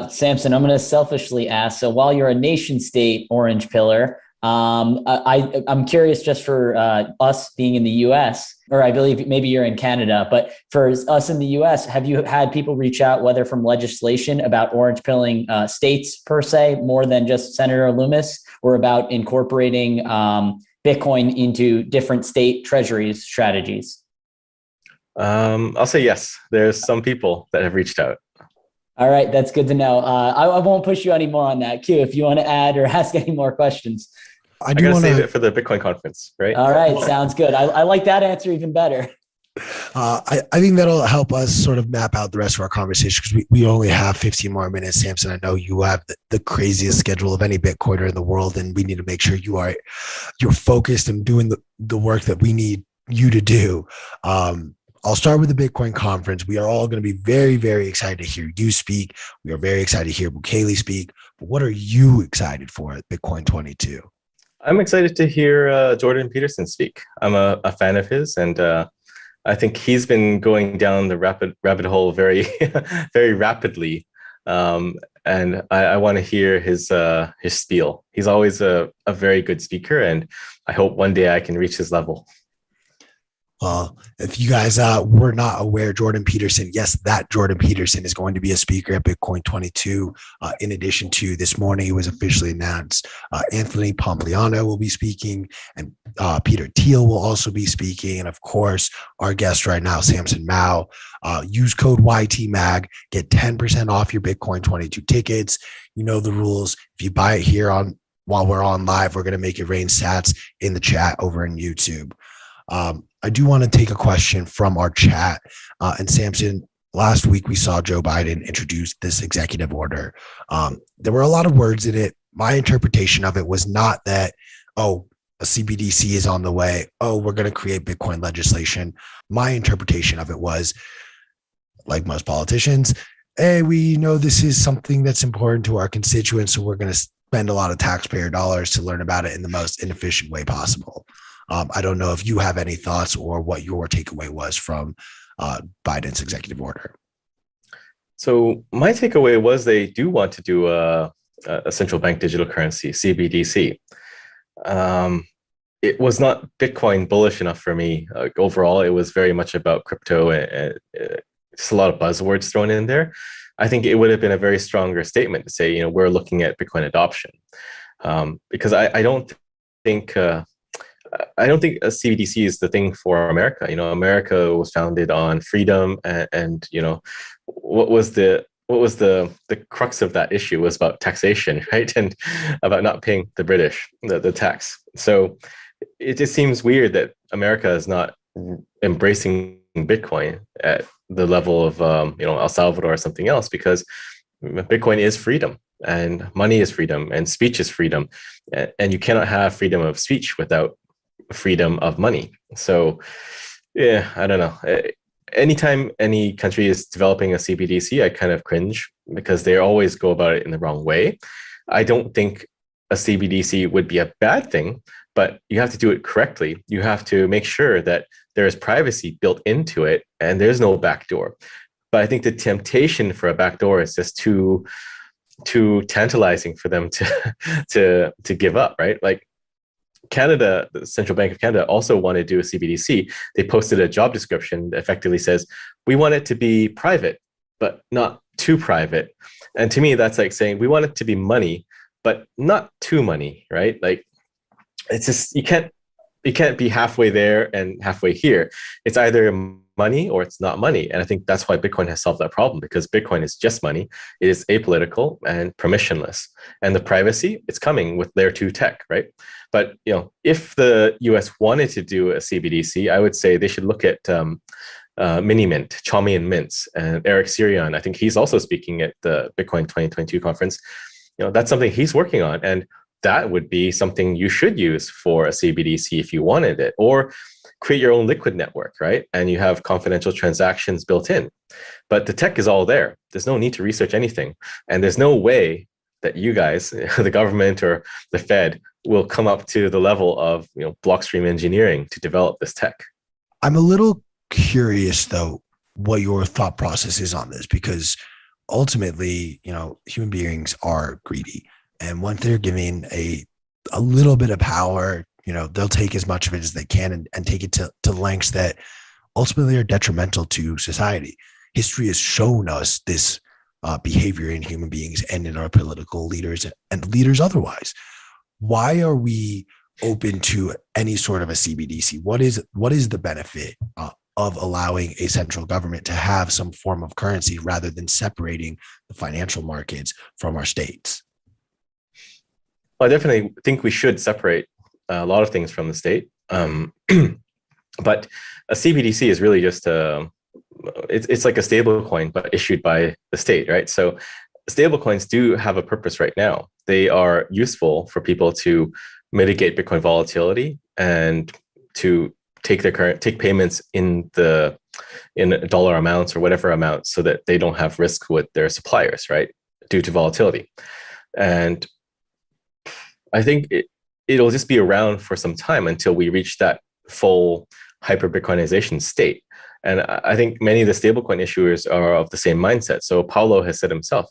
Samson, I'm going to selfishly ask, so while you're a nation state orange pillar, I'm curious, just for us being in the US, or I believe maybe you're in Canada, but for us in the US, have you had people reach out, whether from legislation about orange pilling states per se, more than just Senator Loomis, or about incorporating Bitcoin into different state treasuries strategies? I'll say yes. There's some people that have reached out. All right, that's good to know. I won't push you any more on that. Q, if you want to add or ask any more questions. I gotta save it for the Bitcoin conference, right? All right, sounds good. I like that answer even better. I think that'll help us sort of map out the rest of our conversation, because we only have 15 more minutes. Samson, I know you have the craziest schedule of any Bitcoiner in the world, and we need to make sure you're focused and doing the work that we need you to do. I'll start with the Bitcoin conference. We are all going to be very, very excited to hear you speak. We are very excited to hear Bukele speak. But what are you excited for at Bitcoin 22? I'm excited to hear Jordan Peterson speak. I'm a fan of his, and I think he's been going down the rabbit hole very, very rapidly. And I want to hear his spiel. He's always a very good speaker, and I hope one day I can reach his level. If you guys were not aware, Jordan Peterson, yes, that Jordan Peterson is going to be a speaker at Bitcoin 22. In addition to this morning, it was officially announced Anthony Pompliano will be speaking, and Peter Thiel will also be speaking. And of course, our guest right now, Samson Mow. Use code YTMAG, get 10% off your Bitcoin 22 tickets. You know the rules. If you buy it here while we're on live, we're going to make it rain sats in the chat over in YouTube. I do want to take a question from our chat. And Samson, last week we saw Joe Biden introduce this executive order. There were a lot of words in it. My interpretation of it was not that, a CBDC is on the way. We're going to create Bitcoin legislation. My interpretation of it was, like most politicians, hey, we know this is something that's important to our constituents, so we're going to spend a lot of taxpayer dollars to learn about it in the most inefficient way possible. I don't know if you have any thoughts or what your takeaway was from Biden's executive order. So my takeaway was they do want to do a central bank digital currency, CBDC. It was not Bitcoin bullish enough for me. Overall, it was very much about crypto and just a lot of buzzwords thrown in there. I think it would have been a very stronger statement to say, we're looking at Bitcoin adoption, because I don't think a CBDC is the thing for America. America was founded on freedom, and what was the what was the crux of that issue was about taxation, right? And about not paying the British the tax. So it just seems weird that America is not embracing Bitcoin at the level of El Salvador or something else, because Bitcoin is freedom, and money is freedom, and speech is freedom, and you cannot have freedom of speech without freedom of money. So yeah, I don't know. Anytime any country is developing a CBDC, I kind of cringe because they always go about it in the wrong way. I don't think a CBDC would be a bad thing, but you have to do it correctly. You have to make sure that there is privacy built into it and there's no backdoor. But I think the temptation for a backdoor is just too tantalizing for them to give up, right? Like Canada, the Central Bank of Canada, also wanted to do a CBDC. They posted a job description that effectively says, we want it to be private, but not too private. And to me, that's like saying we want it to be money, but not too money, right? Like, it's just, you can't be halfway there and halfway here. It's either money or it's not money. And I think that's why Bitcoin has solved that problem, because Bitcoin is just money. It is apolitical and permissionless. And the privacy, it's coming with layer 2 tech, right? But if the US wanted to do a CBDC, I would say they should look at Mini Mint, Chaumian Mints, and Eric Sirion. I think he's also speaking at the Bitcoin 2022 conference. That's something he's working on. And that would be something you should use for a CBDC if you wanted it, or create your own liquid network, right? And you have confidential transactions built in. But the tech is all there. There's no need to research anything. And there's no way that you guys, the government or the Fed, will come up to the level of blockstream engineering to develop this tech. I'm a little curious, though, what your thought process is on this, because ultimately, human beings are greedy. And once they're giving a little bit of power, they'll take as much of it as they can and take it to lengths that ultimately are detrimental to society. History has shown us this behavior in human beings and in our political leaders and leaders otherwise. Why are we open to any sort of a CBDC? What is the benefit of allowing a central government to have some form of currency rather than separating the financial markets from our states? Well, I definitely think we should separate a lot of things from the state. But a CBDC is really just it's like a stable coin, but issued by the state, right? So stable coins do have a purpose right now. They are useful for people to mitigate Bitcoin volatility and to take payments in dollar amounts or whatever amounts, so that they don't have risk with their suppliers, right? Due to volatility. And I think it'll just be around for some time until we reach that full hyper Bitcoinization state. And I think many of the stablecoin issuers are of the same mindset. So Paulo has said himself,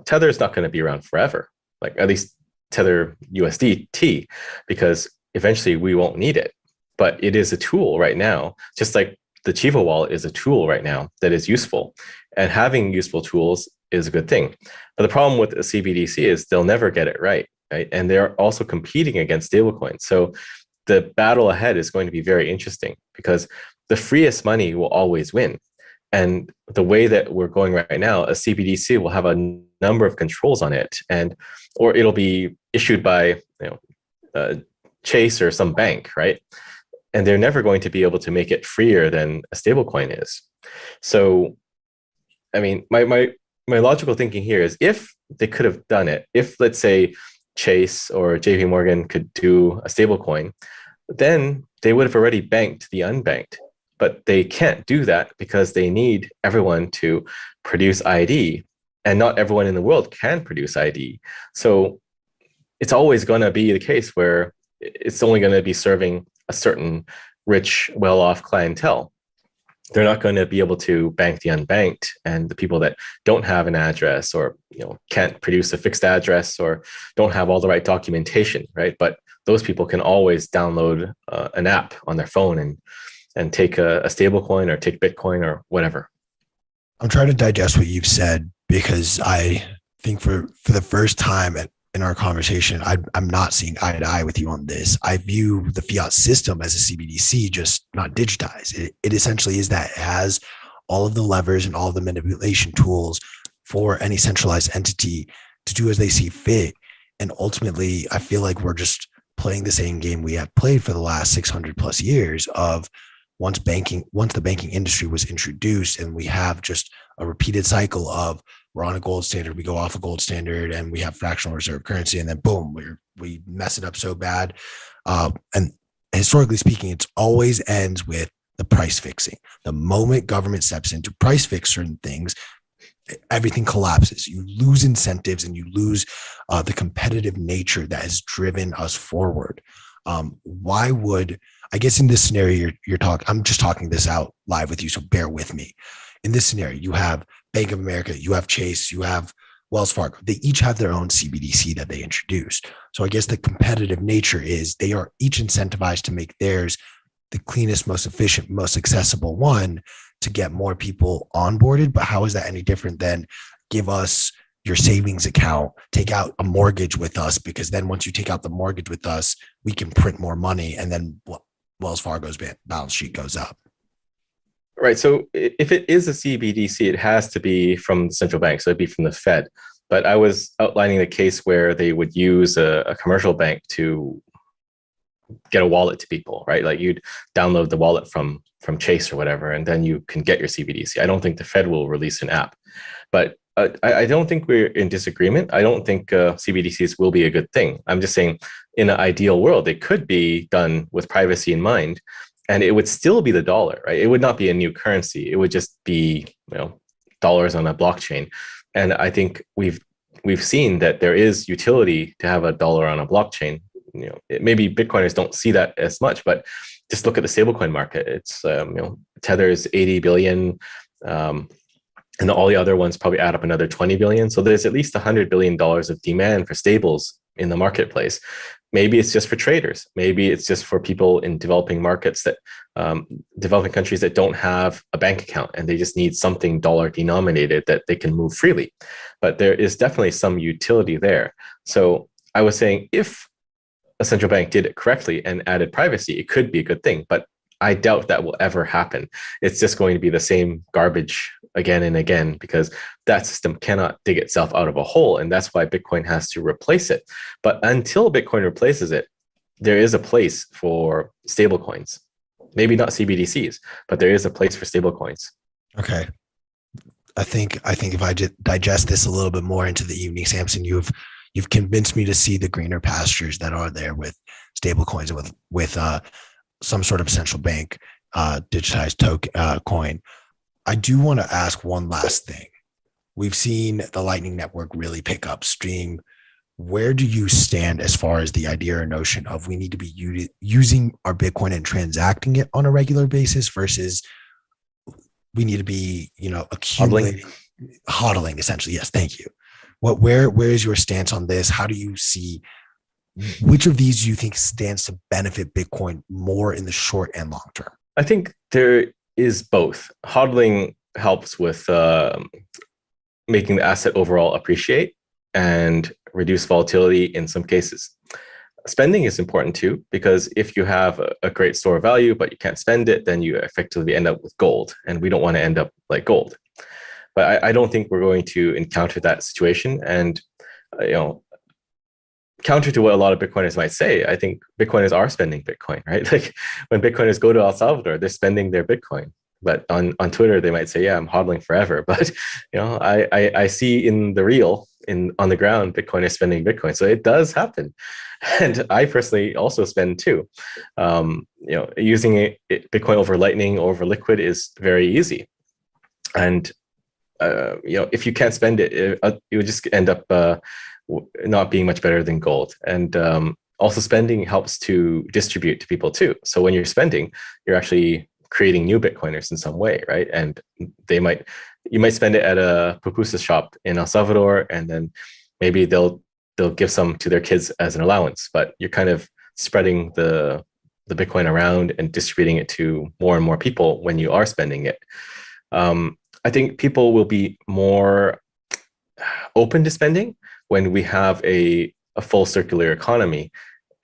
Tether is not going to be around forever, like at least Tether USDT, because eventually we won't need it. But it is a tool right now, just like the Chivo wallet is a tool right now that is useful. And having useful tools is a good thing. But the problem with a CBDC is they'll never get it right? And they're also competing against stablecoins. So the battle ahead is going to be very interesting, because the freest money will always win. And the way that we're going right now, a CBDC will have a number of controls on it, or it'll be issued by Chase or some bank, right? And they're never going to be able to make it freer than a stablecoin is. So, I mean, my logical thinking here is, if they could have done it, if let's say Chase or JP Morgan could do a stablecoin, then they would have already banked the unbanked. But they can't do that because they need everyone to produce ID, and not everyone in the world can produce ID. So it's always going to be the case where it's only going to be serving a certain rich, well-off clientele. They're not going to be able to bank the unbanked and the people that don't have an address, or can't produce a fixed address, or don't have all the right documentation, right? But those people can always download an app on their phone and take a stable coin or take Bitcoin or whatever. I'm trying to digest what you've said, because I think for the first time in our conversation, I'm not seeing eye to eye with you on this. I view the fiat system as a CBDC, just not digitized. It essentially is that. It has all of the levers and all of the manipulation tools for any centralized entity to do as they see fit. And ultimately, I feel like we're just playing the same game we have played for the last 600 plus years of once the banking industry was introduced, and we have just a repeated cycle of we're on a gold standard, we go off a gold standard, and we have fractional reserve currency, and then boom, we mess it up so bad. And historically speaking, it always ends with the price fixing. The moment government steps in to price fix certain things, everything collapses. You lose incentives and you lose the competitive nature that has driven us forward. Why would, I guess in this scenario you're talking, I'm just talking this out live with you, so bear with me. In this scenario, you have Bank of America, you have Chase, you have Wells Fargo. They each have their own CBDC that they introduced. So I guess the competitive nature is they are each incentivized to make theirs the cleanest, most efficient, most accessible one to get more people onboarded. But how is that any different than give us your savings account, take out a mortgage with us, because then once you take out the mortgage with us, we can print more money, and then Wells Fargo's balance sheet goes up. Right. So if it is a CBDC, it has to be from the central bank. So it'd be from the Fed. But I was outlining the case where they would use a commercial bank to get a wallet to people, right? Like you'd download the wallet from Chase or whatever, and then you can get your CBDC. I don't think the Fed will release an app, but I don't think we're in disagreement. I don't think CBDCs will be a good thing. I'm just saying in an ideal world, it could be done with privacy in mind, and it would still be the dollar, right? It would not be a new currency. It would just be, dollars on a blockchain. And I think we've seen that there is utility to have a dollar on a blockchain. Maybe Bitcoiners don't see that as much, but just look at the stablecoin market. It's Tether is 80 billion, and all the other ones probably add up another 20 billion. So there's at least $100 billion of demand for stables in the marketplace. Maybe it's just for traders. Maybe it's just for people in developing markets that developing countries that don't have a bank account, and they just need something dollar denominated that they can move freely. But there is definitely some utility there. So I was saying, if a central bank did it correctly and added privacy, it could be a good thing. But I doubt that will ever happen. It's just going to be the same garbage again and again, because that system cannot dig itself out of a hole. And that's why Bitcoin has to replace it. But until Bitcoin replaces it, there is a place for stablecoins. Maybe not CBDCs, but there is a place for stablecoins. Okay. I think if I digest this a little bit more into the evening, Samson, you've convinced me to see the greener pastures that are there with stablecoins and with some sort of central bank digitized token coin. I do want to ask one last thing. We've seen the Lightning Network really pick up steam. Where do you stand as far as the idea or notion of we need to be using our Bitcoin and transacting it on a regular basis versus we need to be, accumulating, hodling essentially? Yes, thank you. Where is your stance on this? How do you see, which of these do you think stands to benefit Bitcoin more in the short and long term? I think there is both. Hodling helps with making the asset overall appreciate and reduce volatility in some cases. Spending is important too, because if you have a great store of value, but you can't spend it, then you effectively end up with gold. And we don't want to end up like gold. But I don't think we're going to encounter that situation. And, counter to what a lot of Bitcoiners might say, I think Bitcoiners are spending Bitcoin, right? Like when Bitcoiners go to El Salvador, they're spending their Bitcoin. But on Twitter, they might say, yeah, I'm hodling forever. But, I see in the real, on the ground, Bitcoin is spending Bitcoin. So it does happen. And I personally also spend too. Using Bitcoin over Lightning or over Liquid is very easy. And, if you can't spend it, it would just end up not being much better than gold. And also spending helps to distribute to people too. So when you're spending, you're actually creating new Bitcoiners in some way, right? And you might spend it at a pupusa shop in El Salvador, and then maybe they'll give some to their kids as an allowance, but you're kind of spreading the Bitcoin around and distributing it to more and more people when you are spending it. I think people will be more open to spending when we have a full circular economy.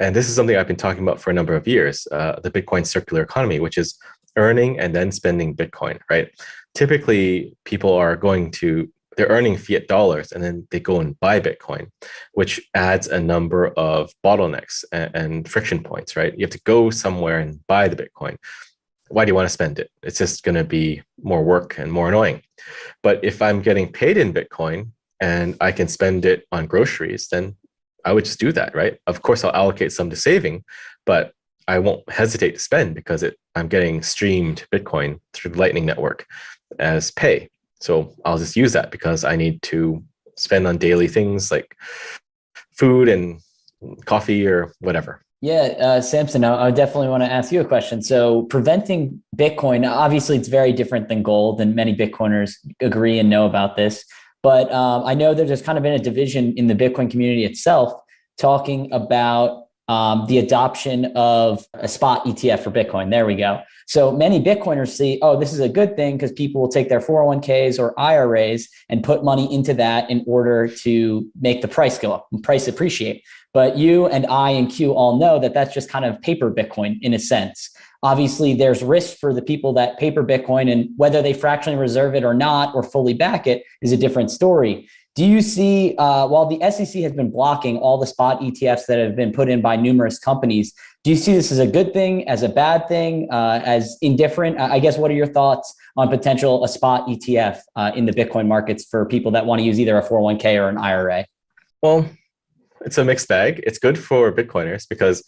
And this is something I've been talking about for a number of years, the Bitcoin circular economy, which is earning and then spending Bitcoin, right? Typically, people are going to they're earning fiat dollars and then they go and buy Bitcoin, which adds a number of bottlenecks and friction points, right? You have to go somewhere and buy the Bitcoin. Why do you want to spend it? It's just going to be more work and more annoying. But if I'm getting paid in Bitcoin and I can spend it on groceries, then I would just do that, right? Of course, I'll allocate some to saving, but I won't hesitate to spend because I'm getting streamed Bitcoin through the Lightning Network as pay. So I'll just use that because I need to spend on daily things like food and coffee or whatever. Yeah, Samson, I definitely want to ask you a question. So preventing Bitcoin, obviously it's very different than gold, and many Bitcoiners agree and know about this. But I know that there's kind of been a division in the Bitcoin community itself talking about the adoption of a spot ETF for Bitcoin. There we go. So many Bitcoiners see, oh, this is a good thing because people will take their 401ks or IRAs and put money into that in order to make the price go up and price appreciate. But you and I and Q all know that that's just kind of paper Bitcoin in a sense. Obviously, there's risk for the people that paper Bitcoin, and whether they fractionally reserve it or not or fully back it is a different story. Do you see, while the SEC has been blocking all the spot ETFs that have been put in by numerous companies, do you see this as a good thing, as a bad thing, as indifferent? I guess, what are your thoughts on a spot ETF in the Bitcoin markets for people that want to use either a 401k or an IRA? Well, it's a mixed bag. It's good for Bitcoiners because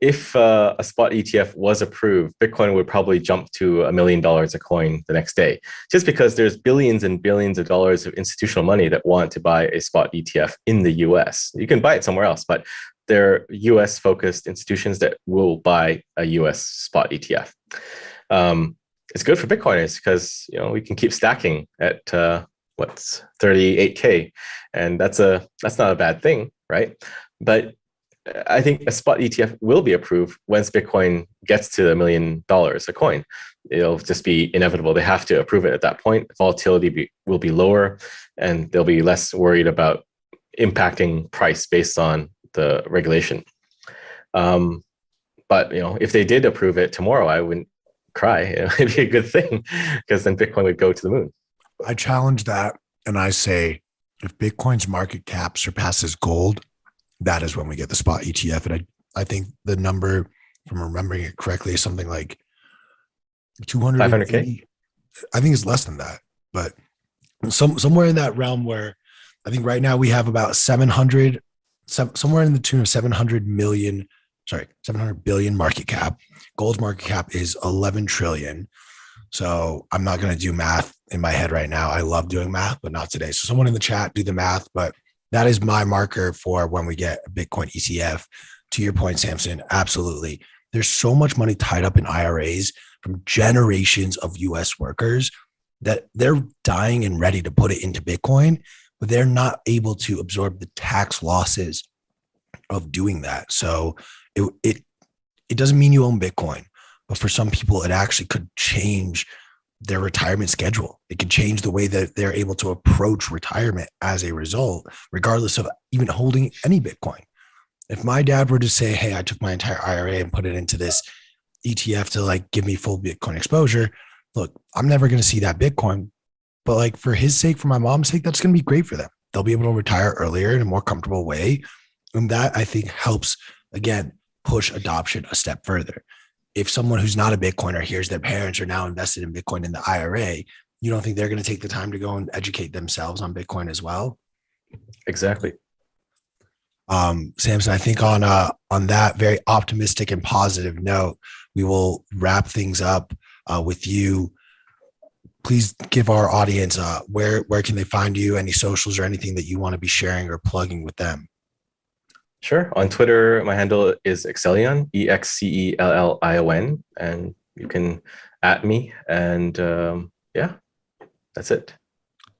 if a spot ETF was approved, Bitcoin would probably jump to $1 million a coin the next day, just because there's billions and billions of dollars of institutional money that want to buy a spot ETF in the US. You can buy it somewhere else, but they're US focused institutions that will buy a US spot ETF. It's good for Bitcoiners because we can keep stacking at 38K, and that's not a bad thing, right? But I think a spot ETF will be approved once Bitcoin gets to $1 million a coin. It'll just be inevitable. They have to approve it at that point. Volatility will be lower, and they'll be less worried about impacting price based on the regulation. But if they did approve it tomorrow, I wouldn't cry. It'd be a good thing because then Bitcoin would go to the moon. I challenge that, and I say, if Bitcoin's market cap surpasses gold, that is when we get the spot ETF. And I think the number, if I'm remembering it correctly, is something like 500K. I think it's less than that, but somewhere in that realm where I think right now we have about 700, somewhere in the tune of 700 billion market cap. Gold's market cap is 11 trillion. So I'm not going to do math in my head right now. I love doing math, but not today. So someone in the chat do the math, but that is my marker for when we get a Bitcoin ETF. To your point, Samson, absolutely. There's so much money tied up in IRAs from generations of US workers that they're dying and ready to put it into Bitcoin, but they're not able to absorb the tax losses of doing that. So it doesn't mean you own Bitcoin, but for some people, it actually could change their retirement schedule. It could change the way that they're able to approach retirement as a result, regardless of even holding any Bitcoin. If my dad were to say, hey, I took my entire IRA and put it into this ETF to give me full Bitcoin exposure, look, I'm never going to see that Bitcoin, but for his sake, for my mom's sake, that's going to be great for them. They'll be able to retire earlier in a more comfortable way. And that, I think, helps, again, push adoption a step further. If someone who's not a Bitcoiner hears their parents are now invested in Bitcoin in the IRA, you don't think they're going to take the time to go and educate themselves on Bitcoin as well? Exactly. Samson, I think on that very optimistic and positive note, we will wrap things up with you. Please give our audience where can they find you, any socials or anything that you want to be sharing or plugging with them. Sure. On Twitter, my handle is Excellion, EXCELLION, and you can @ me. And that's it.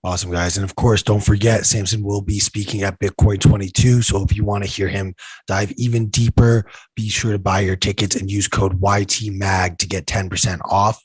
Awesome, guys. And of course, don't forget, Samson will be speaking at Bitcoin 22. So if you want to hear him dive even deeper, be sure to buy your tickets and use code YTMAG to get 10% off.